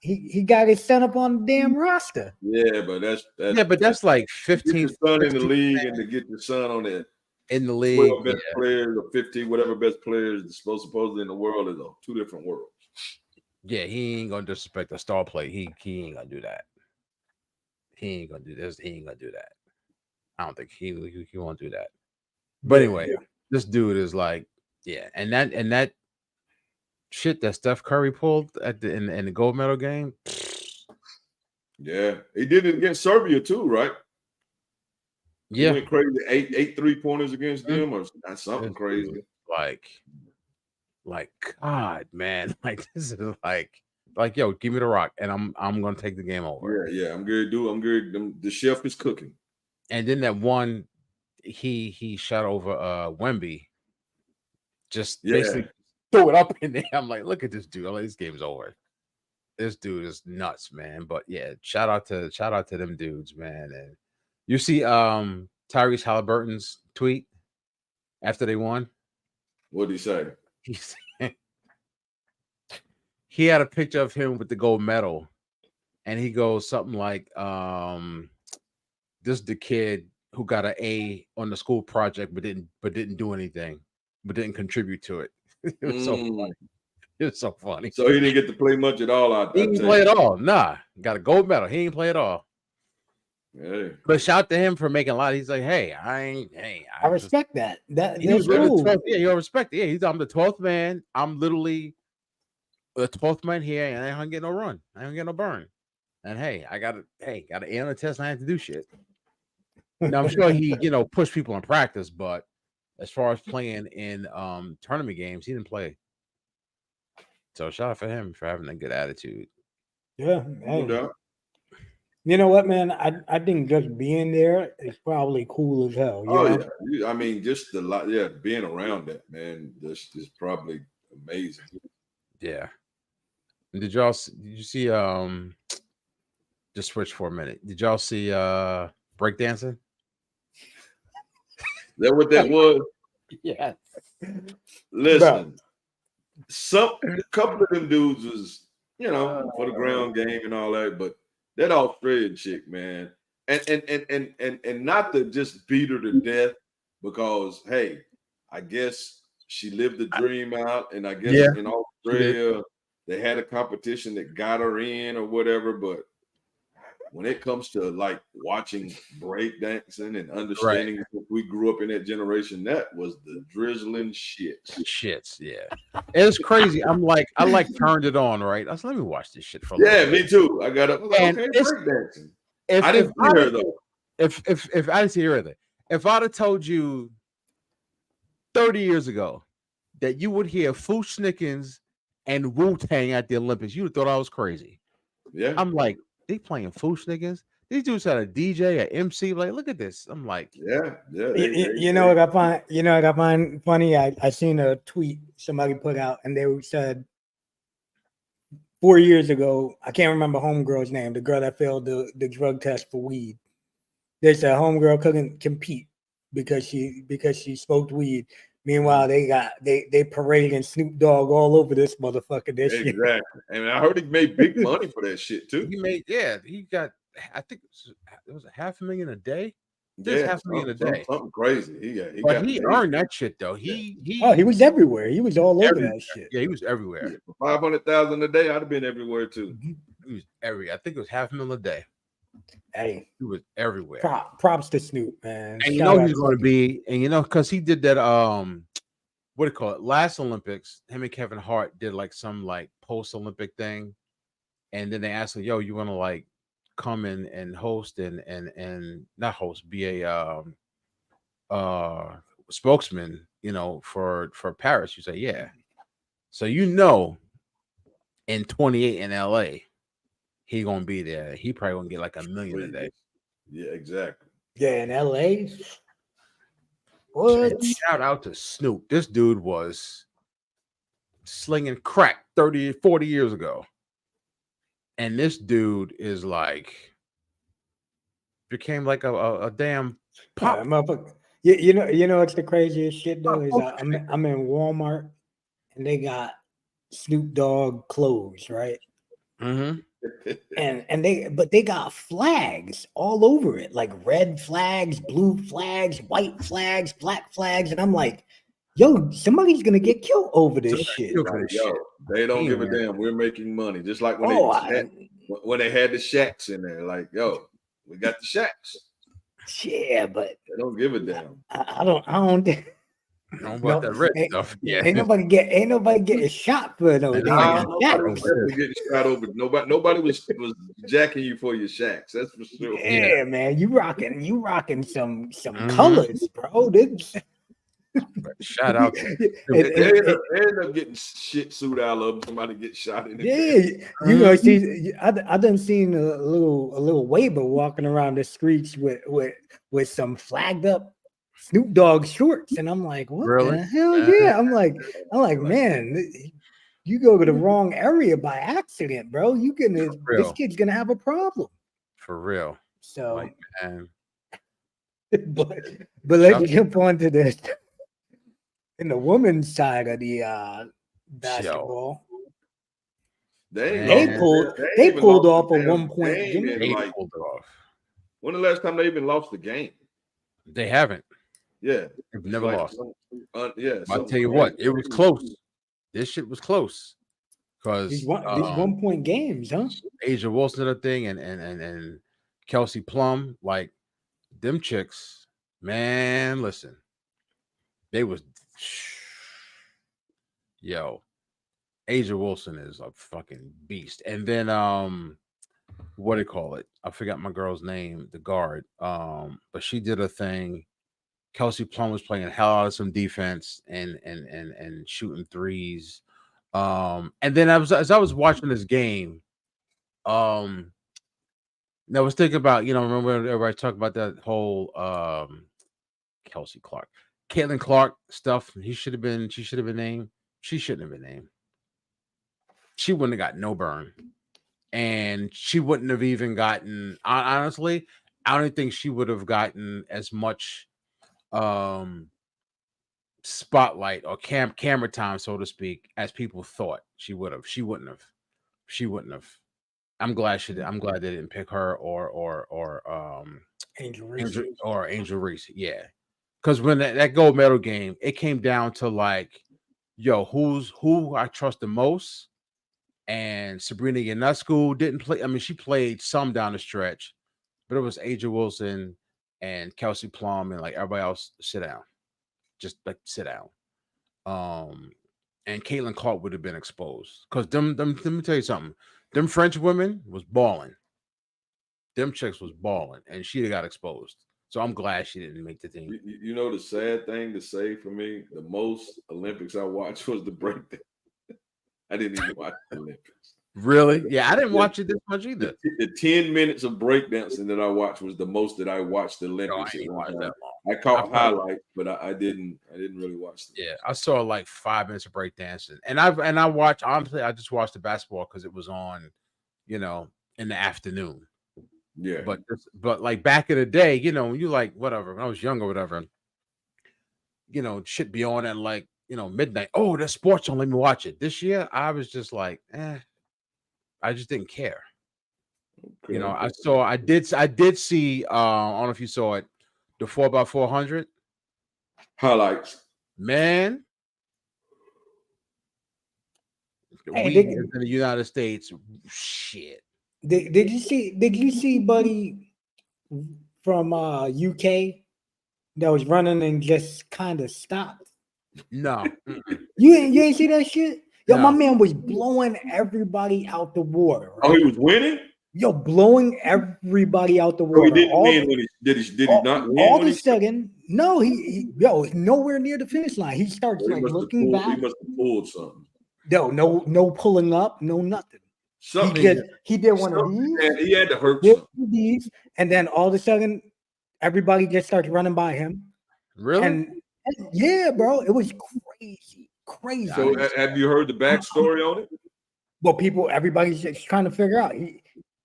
he got his son up on the damn roster. Yeah, but that's like to 15 get your son in the 15 league and to get your son on that in the league. 12 best players or 15, whatever best players supposedly in the world is two different worlds. Yeah, he ain't gonna disrespect the star play. He ain't gonna do that. He ain't gonna do this. He ain't gonna do that. I don't think he won't do that. But anyway, this dude is like, yeah, and that shit that Steph Curry pulled at in the gold medal game. Yeah, he did it against Serbia too, right? Yeah, he went crazy. Eight 3-pointers against them, or something crazy. Like God, man, like this is like, yo, give me the rock, and I'm gonna take the game over. Yeah, I'm good, dude. I'm good. The chef is cooking. And then that one, he shot over Wemby, just basically threw it up in there. I'm like, look at this dude. I'm like, this game's over. This dude is nuts, man. But yeah, shout out to them dudes, man. And you see Tyrese Halliburton's tweet after they won. What did he say? He had a picture of him with the gold medal, and he goes something like, this is the kid who got an A on the school project but didn't do anything, but didn't contribute to it. It was so funny. It was so funny. So he didn't get to play much at all. He didn't play at all. Nah, got a gold medal. He didn't play at all. Hey. But shout to him for making a lot. He's like, hey, I respect that. He was really the 12th, you respect it. Yeah, I'm the 12th man. I'm literally the 12th man here, and I don't get no run. I don't get no burn. And hey, I got an A on the test. And I had to do shit. Now I'm sure he, pushed people in practice, but as far as playing in tournament games, he didn't play. So shout out for him for having a good attitude. Yeah, hey. You know what, man? I think just being there is probably cool as hell. Yeah. I mean, just being around that, man, this is probably amazing. Yeah. Did you see just switch for a minute. Did y'all see breakdancing? Is that what that was? Yeah. Listen, a couple of them dudes was, for the ground game and all that, but that Australian chick, man, and not to just beat her to death because, hey, I guess she lived the dream out, and I guess in Australia they had a competition that got her in or whatever. But when it comes to like watching breakdancing and understanding we grew up in that generation, that was the drizzling shits. Yeah, it's crazy. I turned it on, right? I was like, let me watch this shit for a little bit. Me too. I got up. Okay, breakdancing. I didn't see her though. If I didn't see her either, if I'd have told you 30 years ago that you would hear Foosh Snickens and Wu-Tang at the Olympics, you would have thought I was crazy. Yeah, I'm like, they playing Foosh Snickens. These dudes had a DJ, an MC. Like, look at this. I'm like, yeah. You know what I find funny? I seen a tweet somebody put out, and they said 4 years ago, I can't remember homegirl's name, the girl that failed the drug test for weed. They said homegirl couldn't compete because she smoked weed. Meanwhile, they parading Snoop Dogg all over this motherfucker. Exactly. And I heard he made big money for that shit too. He got, I think it was $500,000 a day. $500,000 a day. Something crazy. He earned that shit though. He was everywhere. He was all over that shit. Yeah, he was everywhere. Yeah, for $500,000 a day, I'd have been everywhere too. He was everywhere. I think it was $500,000 a day. Hey, he was everywhere. Props to Snoop, man. And he's going to be, and because he did that, what do you call it? Last Olympics, him and Kevin Hart did like some like post-Olympic thing, and then they asked him, "Yo, you want to like come in and host and not host, be a spokesman, for Paris?" You say, "Yeah." So in 28 in LA, he gonna be there. He probably gonna get like $1 million a day. Yeah, exactly. Yeah, in LA. What? And shout out to Snoop. This dude was slinging crack 30, 40 years ago. And this dude is like became like a damn pop. You know what's the craziest shit though is I'm in Walmart and they got Snoop Dogg clothes, right? Mm-hmm. and they got flags all over it, like red flags, blue flags, white flags, black flags, and I'm like, yo, somebody's gonna get killed over this shit. Like, yo, they don't give a man. damn. We're making money, just like when when they had the shacks in there. Like, yo, we got the shacks. Yeah, but They don't give a damn. I don't Don't about that red stuff. Yeah. Ain't nobody getting shot for those damn Nobody was shacks. definitely getting shot over. Nobody was jacking you for your shacks. That's for sure. Yeah, man, you rocking some colors, bro. Shout out. They end up getting shit suit out of them. Somebody gets shot in the Yeah, you know, see, I done seen a little Weber walking around the streets with some flagged up Snoop Dogg shorts, and I'm like, what Really? the hell? Yeah, I'm like, man, you go to the wrong area by accident, bro. This kid's gonna have a problem. For real. So, Like, man. but let's jump on to this. In the women's side of the basketball, they pulled off a 1 point game. They pulled it off. When the last time they even lost the game? They haven't. Yeah, They've never lost. Yeah, I'll tell you what, it was close. This shit was close. Because these 1 point games, huh? Asia Wilson did a thing and Kelsey Plum, like them chicks, man, listen. They was Asia Wilson is a fucking beast. And then what do you call it? I forgot my girl's name, the guard. But she did a thing. Kelsey Plum was playing hell out of some defense and shooting threes. And then as I was watching this game, I was thinking about, remember everybody talked about that whole Caitlin Clark stuff. She should have been named. She shouldn't have been named. She wouldn't have got no burn. And she wouldn't have even gotten, honestly, I don't think she would have gotten as much spotlight or camera time, so to speak, as people thought she would have. She wouldn't have. I'm glad they didn't pick her or Angel Reese. Angel Reese. Yeah. Because when that gold medal game, it came down to like, who I trust the most. And Sabrina Ionescu didn't play. I mean, she played some down the stretch, but it was Asia Wilson and Kelsey Plum and like everybody else sit down. Just like sit down. And Caitlin Clark would have been exposed. Because let me tell you something. Them French women was balling. Them chicks was balling, and she'd have got exposed. So I'm glad she didn't make the team. You know the sad thing to say for me, the most Olympics I watched was the breakdance. I didn't even watch the Olympics. Really? Yeah, I didn't watch it this much either. The 10 minutes of breakdancing that I watched was the most that I watched the Olympics. I didn't watch that long. I caught highlights, but I didn't really watch them. Yeah, I saw like 5 minutes of breakdancing. And I watched, honestly, I just watched the basketball because it was on, in the afternoon. Yeah. But like back in the day, you like whatever, when I was younger, whatever, shit be on at like, midnight. Oh, that's sports, don't let me watch it. This year, I was just like, I just didn't care. Okay. I did see, I don't know if you saw it, the 4x400 highlights. Man, Hey, in the United States, shit. Did you see Buddy from UK that was running and just kind of stopped? No. You ain't see that shit? Yo, No. my man was blowing everybody out the water. Right? Oh, he was winning? Yo, blowing everybody out the water. Oh, he didn't win when did he not win? All of a sudden, no, he nowhere near the finish line. He starts He looking back. He must have pulled something. No pulling up, no nothing. He did one of these. He had to hurt something. These, and then all of a sudden, everybody just starts running by him. Really? And yeah, bro, it was crazy. So, have you heard the backstory on it? Well, everybody's just trying to figure out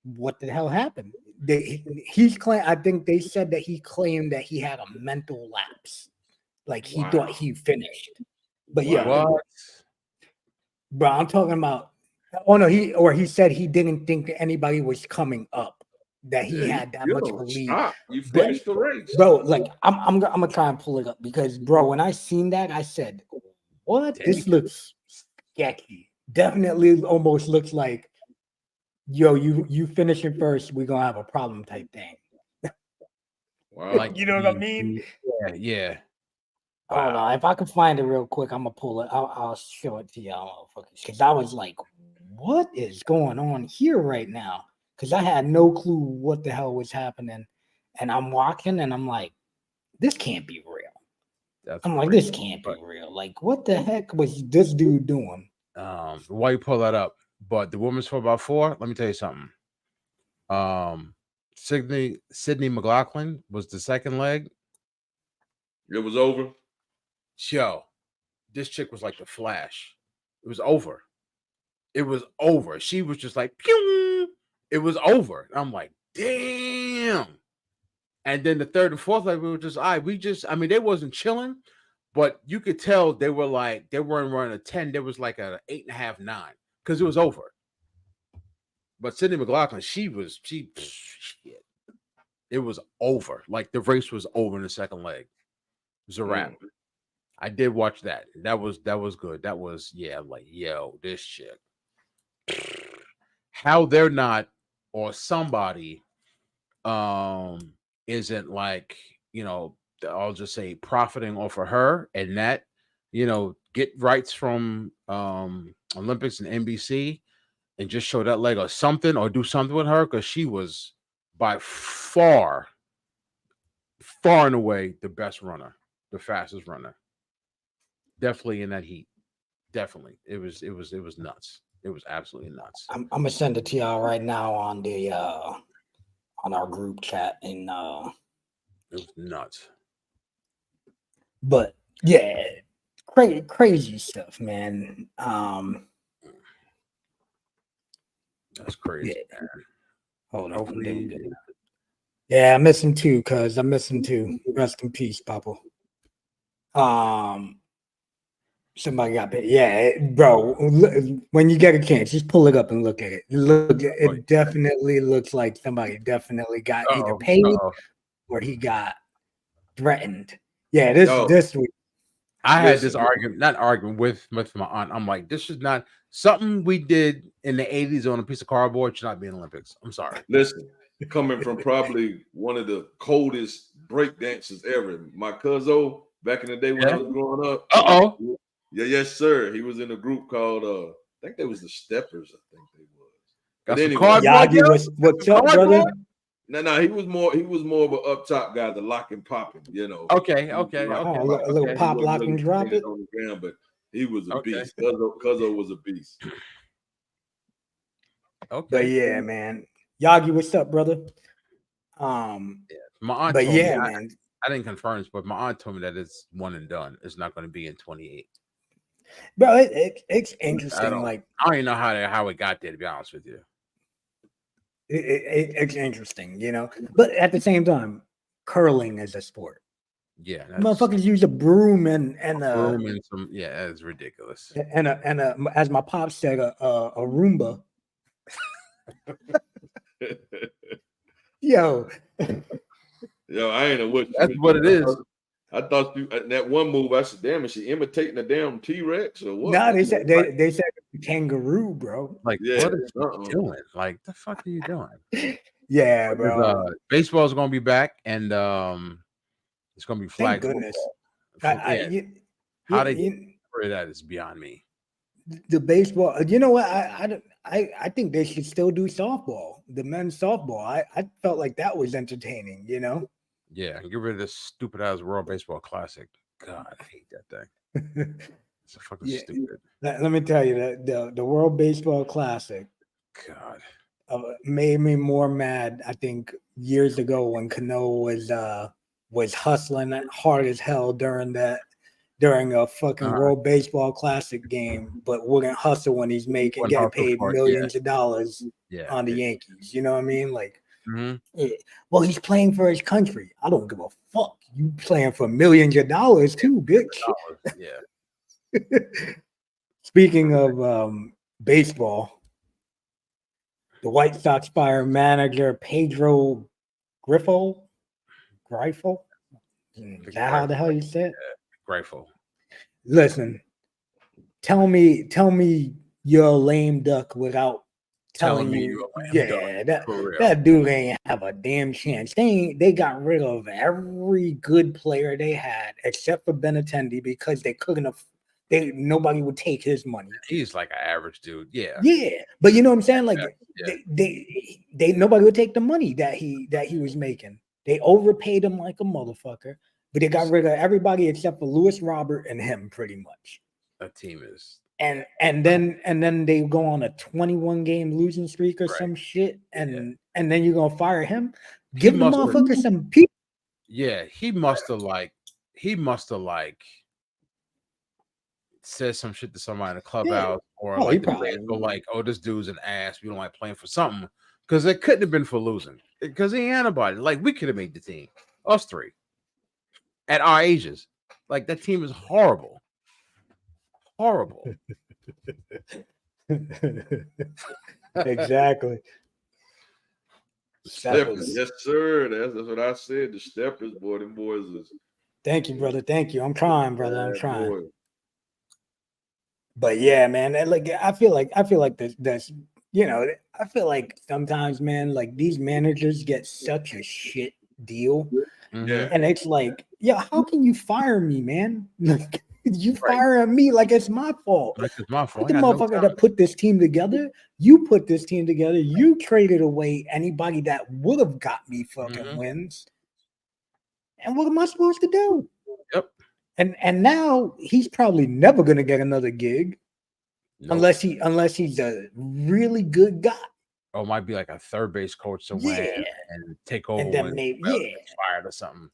what the hell happened. I think they said that he claimed that he had a mental lapse, like he thought he finished. But yeah, what? bro, I'm talking about Oh no, he said he didn't think that anybody was coming up, that he Yeah, had that much belief. stop. You But- finished the race. Bro, like I'm gonna try and pull it up because bro, when I seen that, I said, "What? This looks sketchy." Definitely, almost looks like, yo, you finishing first, we're gonna have a problem type thing. Wow. Like You know what I mean? Yeah. Hold on, if I can find it real quick, I'm gonna pull it. I'll show it to y'all, motherfuckers, because I was like, "What is going on here right now?" Because I had no clue what the hell was happening, and I'm walking, and I'm like, "This can't be real." That's I'm like, crazy. "This can't be real." Like, what the heck was this dude doing? Why you pull that up? But the women's 4x4, let me tell you something. Sydney McLaughlin was the second leg. It was over. Yo, this chick was like the Flash. It was over. It was over. She was just like, pew! It was over. I'm like, damn. And then the third and fourth leg, we were just, I mean, they wasn't chilling, but you could tell they were like, they weren't running a 10. There was like a 8.5, 9, because it was over. But Sydney McLaughlin, shit. It was over. Like the race was over in the second leg. It was a wrap. I did watch that. That was good. That was, yeah, like, yo, this shit. How they're not, or somebody isn't like, I'll just say profiting off of her and that, get rights from Olympics and NBC and just show that leg or something, or do something with her, because she was by far and away the best runner, the fastest runner. Definitely in that heat. Definitely. It was nuts. It was absolutely nuts. I'm gonna send it to y'all right now on the on our group chat, and It was nuts. but yeah, crazy stuff, man. That's crazy, Yeah. man. Hold on. Hopefully, Yeah, I miss him too, cuz I miss him too. Rest in peace, Papa. Somebody got paid. Yeah, bro. When you get a chance, just pull it up and look at it. It definitely looks like somebody definitely got either paid or he got threatened. Yeah, this week. I had this argument with my aunt. I'm like, this is not something we did in the 80s on a piece of cardboard. Should not be in Olympics. I'm sorry. Listen, coming from probably one of the coldest break dancers ever, my cousin back in the day when I was growing up. Yeah, yes, sir. He was in a group called I think they was the Steppers. I think they was. Got But some anyway, Yagi, what's up, brother? No, he was more of an up top guy, the lock and popping, Okay. A little pop, lock, and drop it on the ground, but he was a beast. Cuzzo was a beast. Okay. But yeah, man. Yagi, what's up, brother? My aunt but told yeah, me, man. I didn't confirm this, but my aunt told me that it's one and done. It's not going to be in 28. Bro, it's interesting. I don't even know how it got there, to be honest with you. It's interesting, But at the same time, curling is a sport. Yeah, motherfuckers use a broom and some. Yeah, it's ridiculous. And as my pop said, a Roomba. Yo, I ain't know what. That's what it is. I thought that one move. I said, "Damn, is she imitating a damn T-Rex or what?" No, they said they said kangaroo, bro. Like, what are you doing? Like, the fuck are you doing? Yeah, bro. Baseball is gonna be back, and it's gonna be flag. Thank goodness. How they get rid of that is beyond me. The baseball, you know what? I think they should still do softball, the men's softball. I felt like that was entertaining, Yeah, get rid of this stupid ass World Baseball Classic. God, I hate that thing. It's fucking stupid. Let me tell you that the World Baseball Classic, God, made me more mad. I think years ago when Cano was hustling hard as hell during a fucking World Baseball Classic game, but wouldn't hustle when he's getting paid millions of dollars on the Yankees. You know what I mean? Like, well, he's playing for his country. I don't give a fuck. You playing for millions of dollars too, bitch. Yeah. Speaking of baseball, the White Sox fire manager Pedro Grifo. Is that how the hell you say it? Grateful. Listen, tell me you're a lame duck without telling me you, you're a lame yeah, duck, for real. that dude ain't have a damn chance. They got rid of every good player they had except for Benintendi because they couldn't have. Nobody would take his money. He's like an average dude. Yeah. Yeah, but you know what I'm saying? Like Yeah. they nobody would take the money that he was making. They overpaid him like a motherfucker, but they got rid of everybody except for Lewis Robert and him, pretty much. That team is. And then they go on a 21 game losing streak or some shit, and then you're gonna fire him. Give the motherfucker some people. Yeah, he must have said some shit to somebody in the clubhouse, or like the players go like, "Oh, this dude's an ass. We don't like playing for something," because it couldn't have been for losing. Because he ain't anybody. Like we could have made the team, us three, at our ages. Like that team is horrible. Horrible. Exactly. Steppers. Yes, sir. That's what I said. The Steppers, boy, them boys is. Thank you, brother. Thank you. I'm trying, brother. I'm trying. Boy. But yeah, man. Like I feel like that's you know, I feel like sometimes, man, like these managers get such a shit deal. Yeah. And it's like, yeah, how can you fire me, man? Like you firing me like it's my fault. Like it's my fault. The motherfucker that put this team together, you put this team together, you traded away anybody that would have got me fucking wins. And what am I supposed to do? Yep. And now he's probably never gonna get another gig unless he's a really good guy. Or might be like a third base coach somewhere and take over and then fired or something.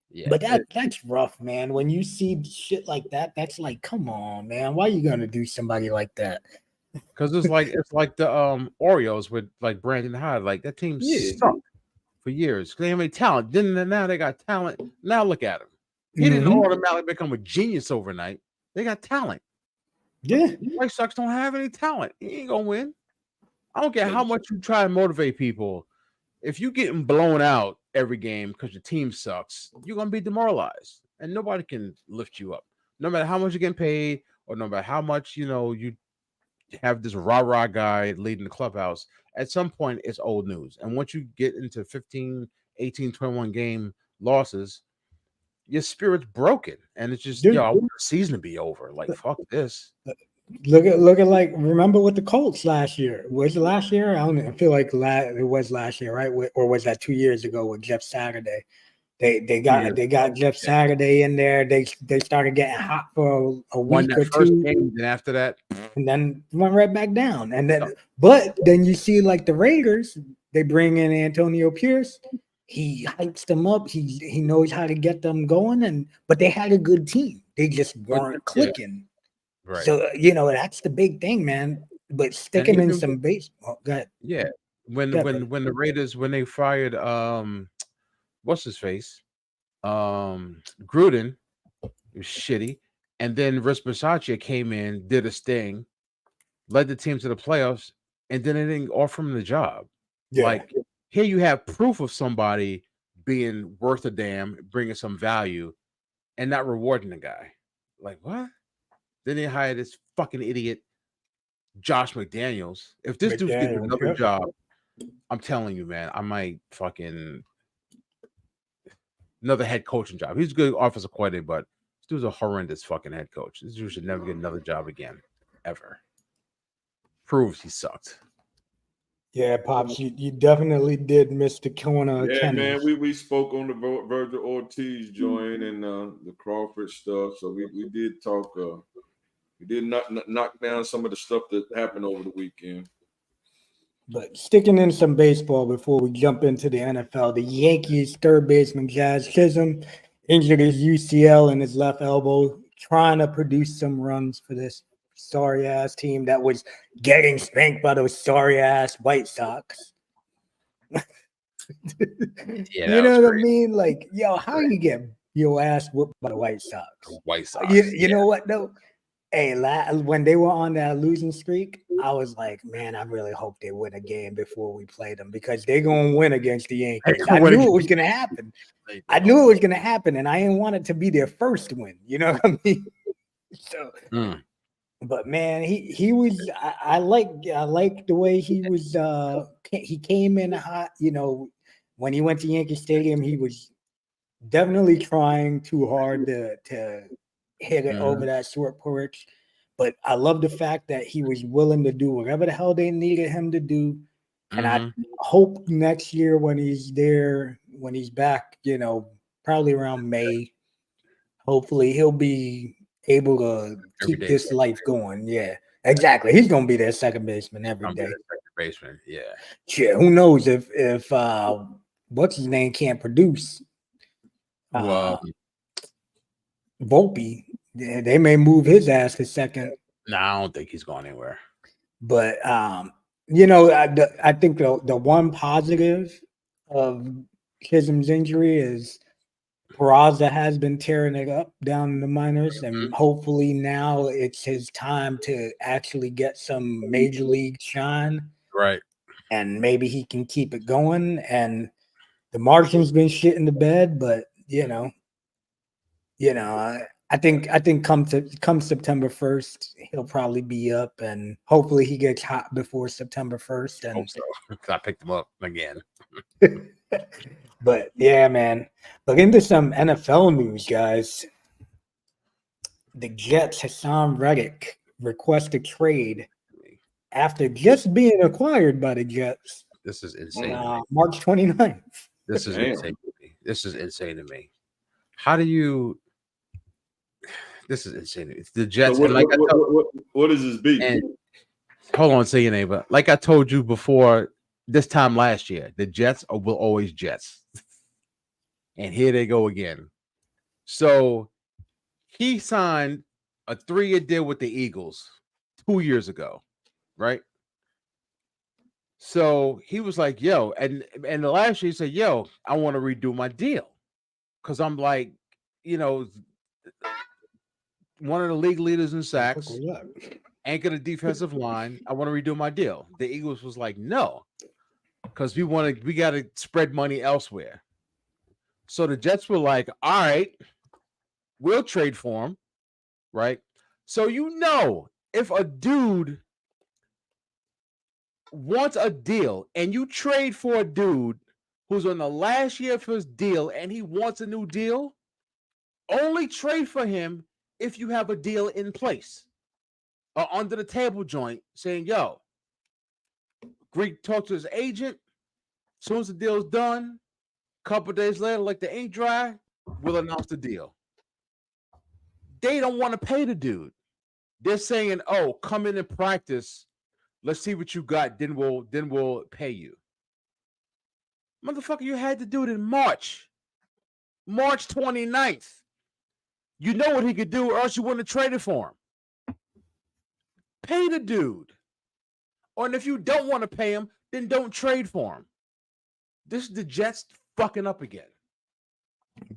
Yeah, but that's rough, man. When you see shit like that, that's like, come on, man. Why are you gonna do somebody like that? Because it's like the Orioles with like Brandon Hyde. Like that team sucked for years. They have any talent. Then now they got talent. Now look at him. He didn't automatically become a genius overnight. They got talent. Yeah. The White Sox don't have any talent. He ain't gonna win. I don't care how much you try to motivate people. If you're getting blown out every game because your team sucks, you're gonna be demoralized, and nobody can lift you up. No matter how much you're getting paid, or no matter how much you have this rah-rah guy leading the clubhouse. At some point, it's old news. And once you get into 15, 18, 21 game losses, your spirit's broken, and it's just I want the season to be over. Like fuck this. Look at like, remember with the Colts last year? Was it last year? I don't know. I feel like it was last year, right? Or was that 2 years ago with Jeff Saturday? They got Jeff Saturday in there. They started getting hot for a week or two, and after that, and then went right back down. And then, but then you see like the Raiders, they bring in Antonio Pierce. He hypes them up. He knows how to get them going, but they had a good team. They just weren't clicking. Right. So that's the big thing, man. But sticking in some baseball. Go ahead. Yeah. When the Raiders they fired what's his face? Gruden, it was shitty. And then Rich Bisaccia came in, did a sting, led the team to the playoffs, and then they didn't offer him the job. Yeah. Like here you have proof of somebody being worth a damn, bringing some value, and not rewarding the guy. Like what? Then they hired this fucking idiot, Josh McDaniels. If this dude gets another job, I'm telling you, man, I might fucking another head coaching job. He's a good offensive coordinator, but this dude's a horrendous fucking head coach. This dude should never get another job again, ever. Proves he sucked. Yeah, Pops, you definitely did miss the corner. Yeah, man, we spoke on the Virgil Ortiz joint and the Crawford stuff. So we did talk. We did knock down some of the stuff that happened over the weekend. But sticking in some baseball before we jump into the NFL, the Yankees third baseman Jazz Chisholm injured his UCL in his left elbow, trying to produce some runs for this sorry-ass team that was getting spanked by those sorry-ass White Sox. Yeah, you know what I mean? Like, how you get your ass whooped by the White Sox? White Sox. You know what, though? Hey, when they were on that losing streak, I was like, man, I really hope they win a game before we play them because they're gonna win against the Yankees. I knew it was gonna happen. I knew it was gonna happen, and I didn't want it to be their first win. You know what I mean? So, but man, he was. I like the way he was. He came in hot. You know, when he went to Yankee Stadium, he was definitely trying too hard to hit it over that short porch. But I love the fact that he was willing to do whatever the hell they needed him to do. And I hope next year when he's there, when he's back, you know, probably around May, hopefully he'll be able to keep this life going. Yeah, exactly. He's gonna be their second baseman every day. Second baseman, yeah. Shit, who knows if what's his name can't produce? Volpe, they may move his ass to second. No, I don't think he's going anywhere. But you know, I think the one positive of Chisholm's injury is Peraza has been tearing it up down in the minors, and hopefully now it's his time to actually get some major league shine. Right. And maybe he can keep it going. And the Martian's been shit in the bed, but you know, I think come September 1st, he'll probably be up, and hopefully he gets hot before September 1st. And hope so. I picked him up again. But yeah, man. Look into some NFL news, guys. The Jets, Hassan Reddick requested trade after just being acquired by the Jets. This is insane. March 29th. This is insane to me. This is insane to me. How do you? This is insane. It's the Jets. So what is this beat? And hold on, say your name. But like I told you before, this time last year, the Jets will always Jets. And here they go again. So he signed a 3-year deal with the Eagles 2 years ago, right? So he was like, yo, and the last year he said, yo, I want to redo my deal. Because I'm like, you know, one of the league leaders in sacks, anchor the defensive line. I want to redo my deal. The Eagles was like, no, because we got to spread money elsewhere. So the Jets were like, all right, we'll trade for him, right? So if a dude wants a deal and you trade for a dude who's on the last year of his deal and he wants a new deal, only trade for him if you have a deal in place or under the table joint saying, yo, Greek talk to his agent. As soon as the deal's done, a couple days later, like the ink dry, we'll announce the deal. They don't want to pay the dude. They're saying, oh, come in and practice. Let's see what you got. Then we'll pay you. Motherfucker, you had to do it in March 29th. You know what he could do, or else you wouldn't have traded for him. Pay the dude. Or if you don't want to pay him, then don't trade for him. This is the Jets fucking up again.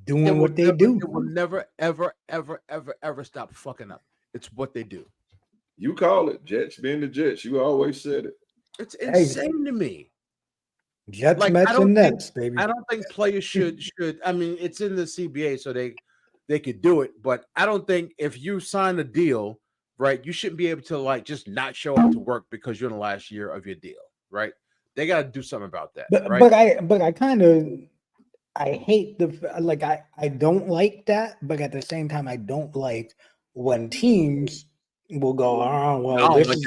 Doing what they do. They will never, ever, ever, ever, ever stop fucking up. It's what they do. You call it Jets being the Jets. You always said it. It's insane to me. Jets, Mets, and Nets, baby. I don't think players should. I mean, it's in the CBA, so they could do it. But I don't think if you sign a deal, right, you shouldn't be able to like just not show up to work because you're in the last year of your deal, right? They got to do something about that, right? But I kind of hate I don't like that, but at the same time, I don't like when teams will go, oh well, this is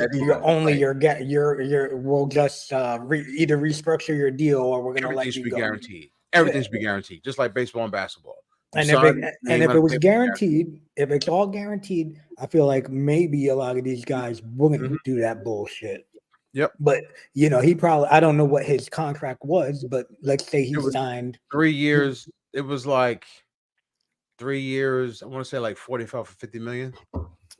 we'll just either restructure your deal or we're gonna let you go. Guaranteed. Everything should be guaranteed, just like baseball and basketball. And if it was guaranteed, if it's all guaranteed, I feel like maybe a lot of these guys wouldn't do that bullshit. Yep. But he probably, I don't know what his contract was, but let's say he signed 3 years. It was like 3 years. I want to say like 45 or 50 million.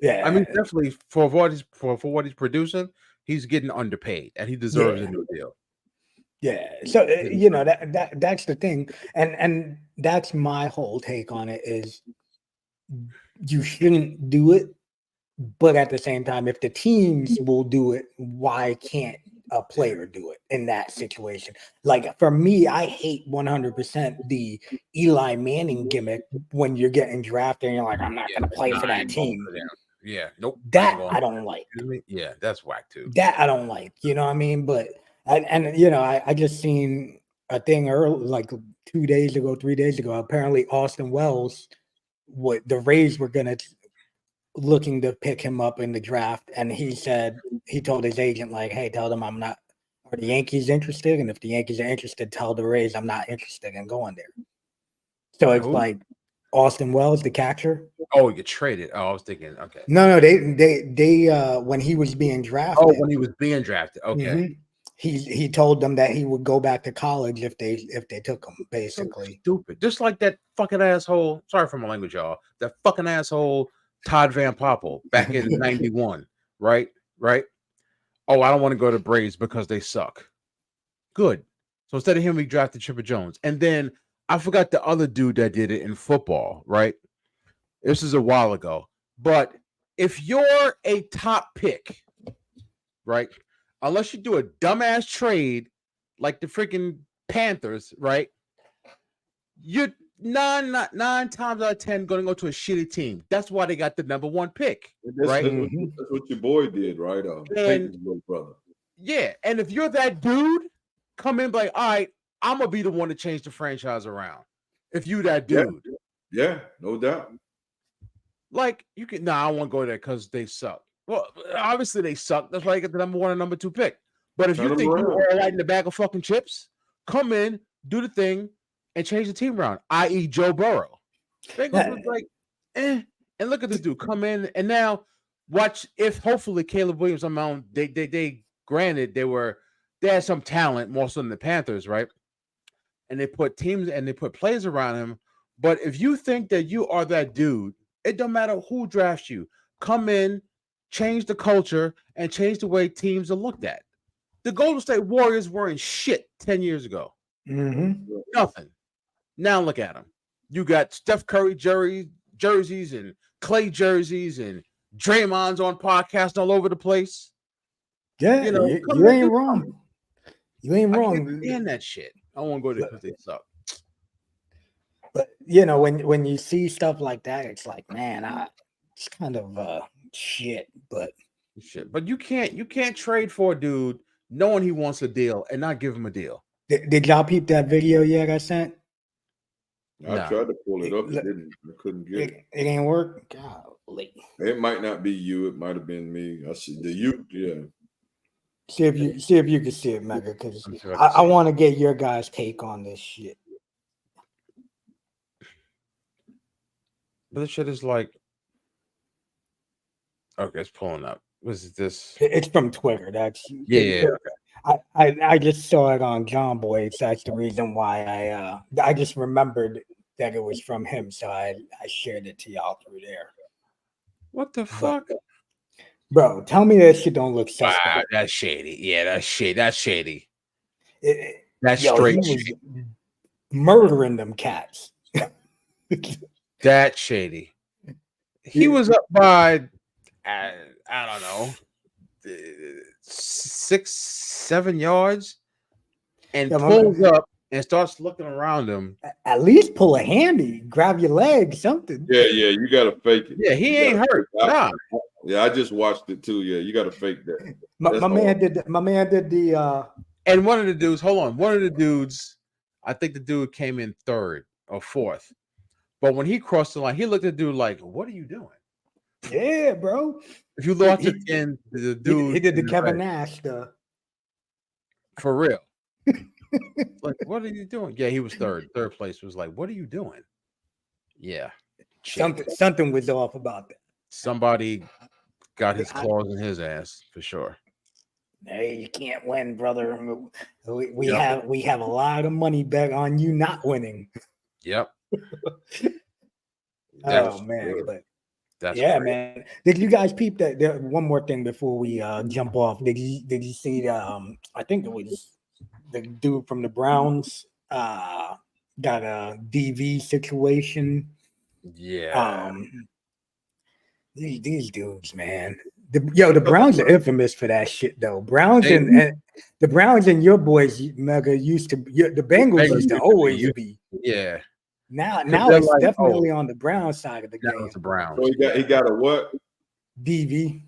Yeah. I mean, definitely for what he's producing, he's getting underpaid and he deserves a new deal. Yeah. So that's the thing. And that's my whole take on it is you shouldn't do it But at the same time, if the teams will do it, why can't a player do it in that situation? Like for me, I hate 100% the Eli Manning gimmick when you're getting drafted and you're like, I'm not Yeah, going to play nah, for I that ain't going team. for them. Yeah, nope. That I don't like. Excuse me? Yeah, that's whack too. That I don't like. You know what I mean? But and you know, I just seen a thing early, like 2 days ago, 3 days ago. Apparently, Austin Wells, what the Rays were gonna looking to pick him up in the draft, and he said he told his agent like, "Hey, tell them I'm not. Are the Yankees interested? And if the Yankees are interested, tell the Rays I'm not interested in going there." So it's Who? like Austin Wells, the catcher. Oh, you traded. Oh, I was thinking. Okay. No, they when he was being drafted. Oh, when he was being drafted. Okay. Mhm. He told them that he would go back to college if they took him, So basically. stupid. Just like that fucking asshole. Sorry for my language, y'all. That fucking asshole Todd Van Poppel back in '91. Right? Right? Oh, I don't want to go to Braves because they suck. Good. So instead of him, we drafted Chipper Jones. And then I forgot the other dude that did it in football, right? This is a while ago. But if you're a top pick, right? Unless you do a dumbass trade like the freaking Panthers, right? You're nine times out of 10 going to go to a shitty team. That's why they got the number one pick, right? That's what your boy did, right? Peyton's little brother. Yeah, and if you're that dude, come in like, all right, I'm gonna be the one to change the franchise around. If you that dude, yeah, no doubt. like you can, I won't go there because they suck. Well, obviously they suck. That's why you get the number one and number two pick. But if you think you're all right in the bag of fucking chips, come in, do the thing, and change the team around. I.e., Joe Burrow. Bengals was like, and look at this dude come in, and now watch if hopefully Caleb Williams amount they granted they had some talent more so than the Panthers, right? And they put teams and they put players around him. But if you think that you are that dude, it don't matter who drafts you. Come in, change the culture, and change the way teams are looked at. The Golden State Warriors were in shit 10 years ago. Nothing. Now look at them. You got Steph Curry jerseys and Clay jerseys and Draymond's on podcasts all over the place. Yeah, you ain't wrong. You ain't wrong. I can't stand that shit. I won't go there because they suck. But you know, when you see stuff like that, it's like, man, it's kind of shit. But you can't trade for a dude knowing he wants a deal and not give him a deal. Did y'all peep that video yet I sent? I tried to pull it up. It didn't. I couldn't get it. It ain't work. Golly. It might not be you. It might have been me. I see the you. Yeah. See if you can see it, Mega, because I want to get your guys' take on this shit. But this shit is like, okay, it's pulling up. Was this? It's from Twitter. That's yeah. Okay. I just saw it on John Boy. So that's the reason why I just remembered that it was from him, so I shared it to y'all through there. What the fuck? Bro, tell me that shit don't look suspect. Wow, that's shady. Yeah, that's shady. That's shady. That's straight shady. Murdering them cats. That's shady. He was up by, I don't know, 6-7 yards, and pulls up and starts looking around him. At least pull a handy, grab your leg, something. Yeah, you gotta fake it. Yeah, he ain't hurt. Nah. Yeah, I just watched it too. Yeah, you gotta fake that. My man did the and one of the dudes, one of the dudes, I think the dude came in third or fourth. But when he crossed the line, he looked at the dude like, "What are you doing?" Yeah, bro. If you looked at the dude, he did the Kevin Nash stuff. For real. Like, what are you doing? Yeah, he was third. Third place was like, what are you doing? Yeah. Something was off about that. Somebody got his claws in his ass for sure. Hey, you can't win, brother. We have a lot of money bet on you not winning. Yep. Oh man, but that's great. Man. Did you guys peep that? There, one more thing before we jump off. Did you see I think it was the dude from the Browns got a DV situation. Yeah. These dudes, man. The Browns are infamous for that shit, though. Browns They- and the Browns and your boys, Mega, used to. The Bengals used to always be. Yeah, Now they're it's like, definitely on the Brown side of the that game. was the Browns. So he got a what? DV,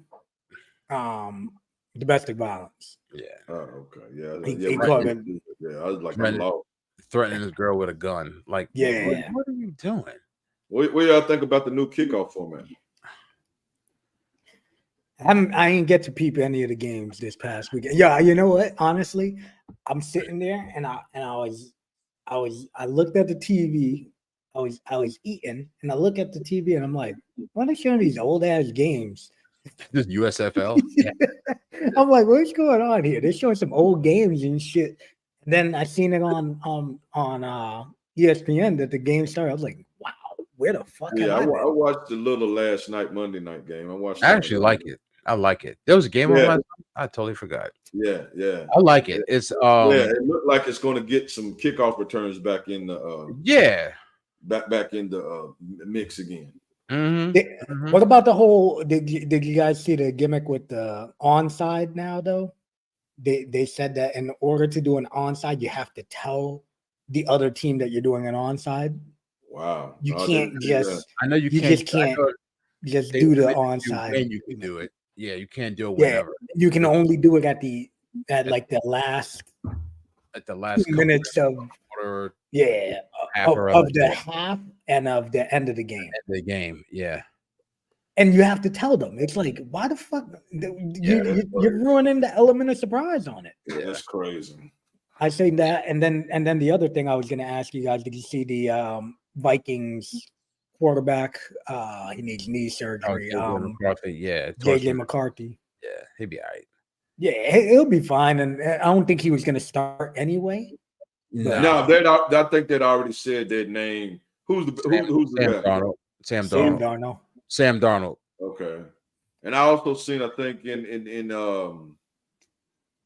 domestic violence. Yeah, Oh, okay. Yeah. He called him. Yeah, I was like, Right. I'm lost. threatening this girl with a gun. Like, Yeah. what are you doing? What y'all think about the new kickoff format? I ain't get to peep any of the games this past weekend. Yeah, you know what? Honestly, I'm sitting there and I looked at the TV. I was eating and I look at the TV and I'm like, why are they showing these old ass games? This USFL. Yeah. I'm like, what's going on here? They're showing some old games and shit. And then I seen it on ESPN that the game started. I was like, wow, where the fuck? Yeah, I am I been? watched the little last night Monday night game. I actually like it. I like it. There was a game on Yeah. last night. I totally forgot. Yeah. I like it. It's Yeah, it looked like it's going to get some kickoff returns back in the yeah. back in the mix again. Mhm. Mhm. What about the whole? Did you guys see the gimmick with the onside now? Though they said that in order to do an onside, you have to tell the other team that you're doing an onside. Wow, You Oh, can't they- just I know you just I can't know just they do the limit you onside. when you can do it. Yeah, you can't do it Yeah, whenever. you can only do it at like the last At the last 2 minutes of quarter of, half or of like the that. half and of the end of the game. of the game. Yeah. And you have to tell them. It's like, why the fuck? You're ruining the element of surprise on it. That's crazy. I say that, and then the other thing I was going to ask you guys: did you see the Vikings quarterback? He needs knee surgery. JJ McCarthy. Yeah. JJ McCarthy. Yeah, he'd be all right. Yeah, he'll be fine, and I don't think he was going to start anyway. No, I think they'd already said their name. Who's the Sam guy? Darnold. Sam Darnold. Sam Darnold. Okay, and I also seen. I think in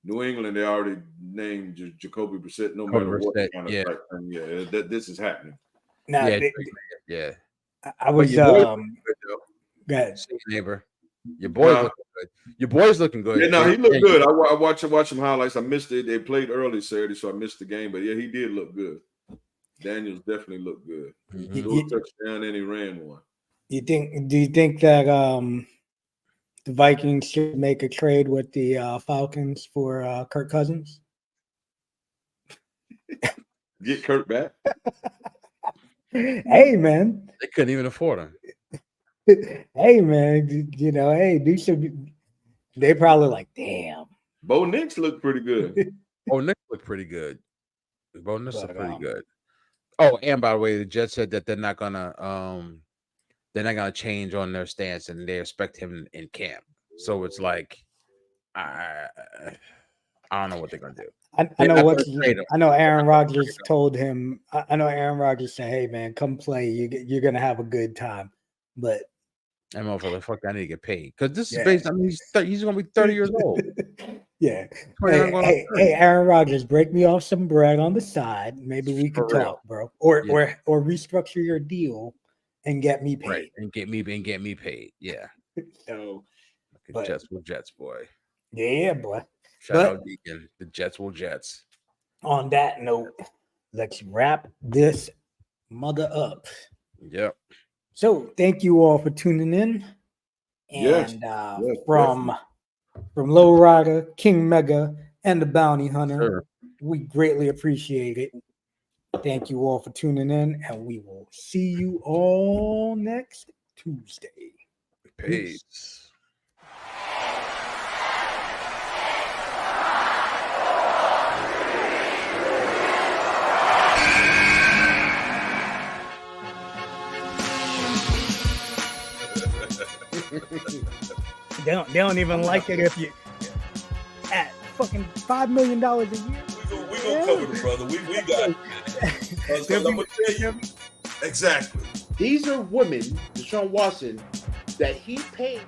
New England they already named Jacoby Brissett. No matter what Brissett, kind of yeah. type thing. Yeah, that this is happening. Now, Yeah, they- yeah. I was your boy- go ahead. See you, neighbor. Your boy's No. looking good. Your boy's looking good. Yeah, no, he looked good. I watched some highlights. I missed it. They played early Saturday, so I missed the game. But yeah, he did look good. Daniels definitely looked good. Mhm. He threw a touchdown and he ran one. Do you think that the Vikings should make a trade with the Falcons for Kirk Cousins? Get Kirk back. Hey man, They couldn't even afford him. hey man, you know, hey, they probably like, damn. Bo Nix looked pretty good. Oh, Nick looked pretty good. Bo Nix looked But, pretty good. Oh, and by the way, the Jets said that they're not gonna change on their stance, and they expect him in camp. So it's like, I don't know what they're gonna do. I They're know not what gonna trade him. I know. Aaron Rodgers told him. I know Aaron Rodgers said, "Hey man, come play. You're gonna have a good time." But That motherfucker, fuck, I need to get paid because this Yeah. is based. I mean, he's gonna be 30 years old. yeah. Twenty-nine going on 30. Hey, Aaron Rodgers, break me off some bread on the side. Maybe we For can real. talk, bro. Or Yeah. or restructure your deal and get me paid. Right, and get me paid. Yeah, So Look at But- Jets will Jets, boy. yeah, boy. Shout But- out Deacon. The Jets will Jets. On that note, let's wrap this mother up. Yep. So thank you all for tuning in. Yes, And yes, from Low Rider, King Mega, and the Bounty Hunter, Sure. we greatly appreciate it. Thank you all for tuning in, and we will see you all next Tuesday. Peace. They don't even like it if you at fucking $5 million a year. We gonna cover it, brother. We got it. 'Cause I'm gonna tell you exactly. These are women, Deshaun Watson, that he paid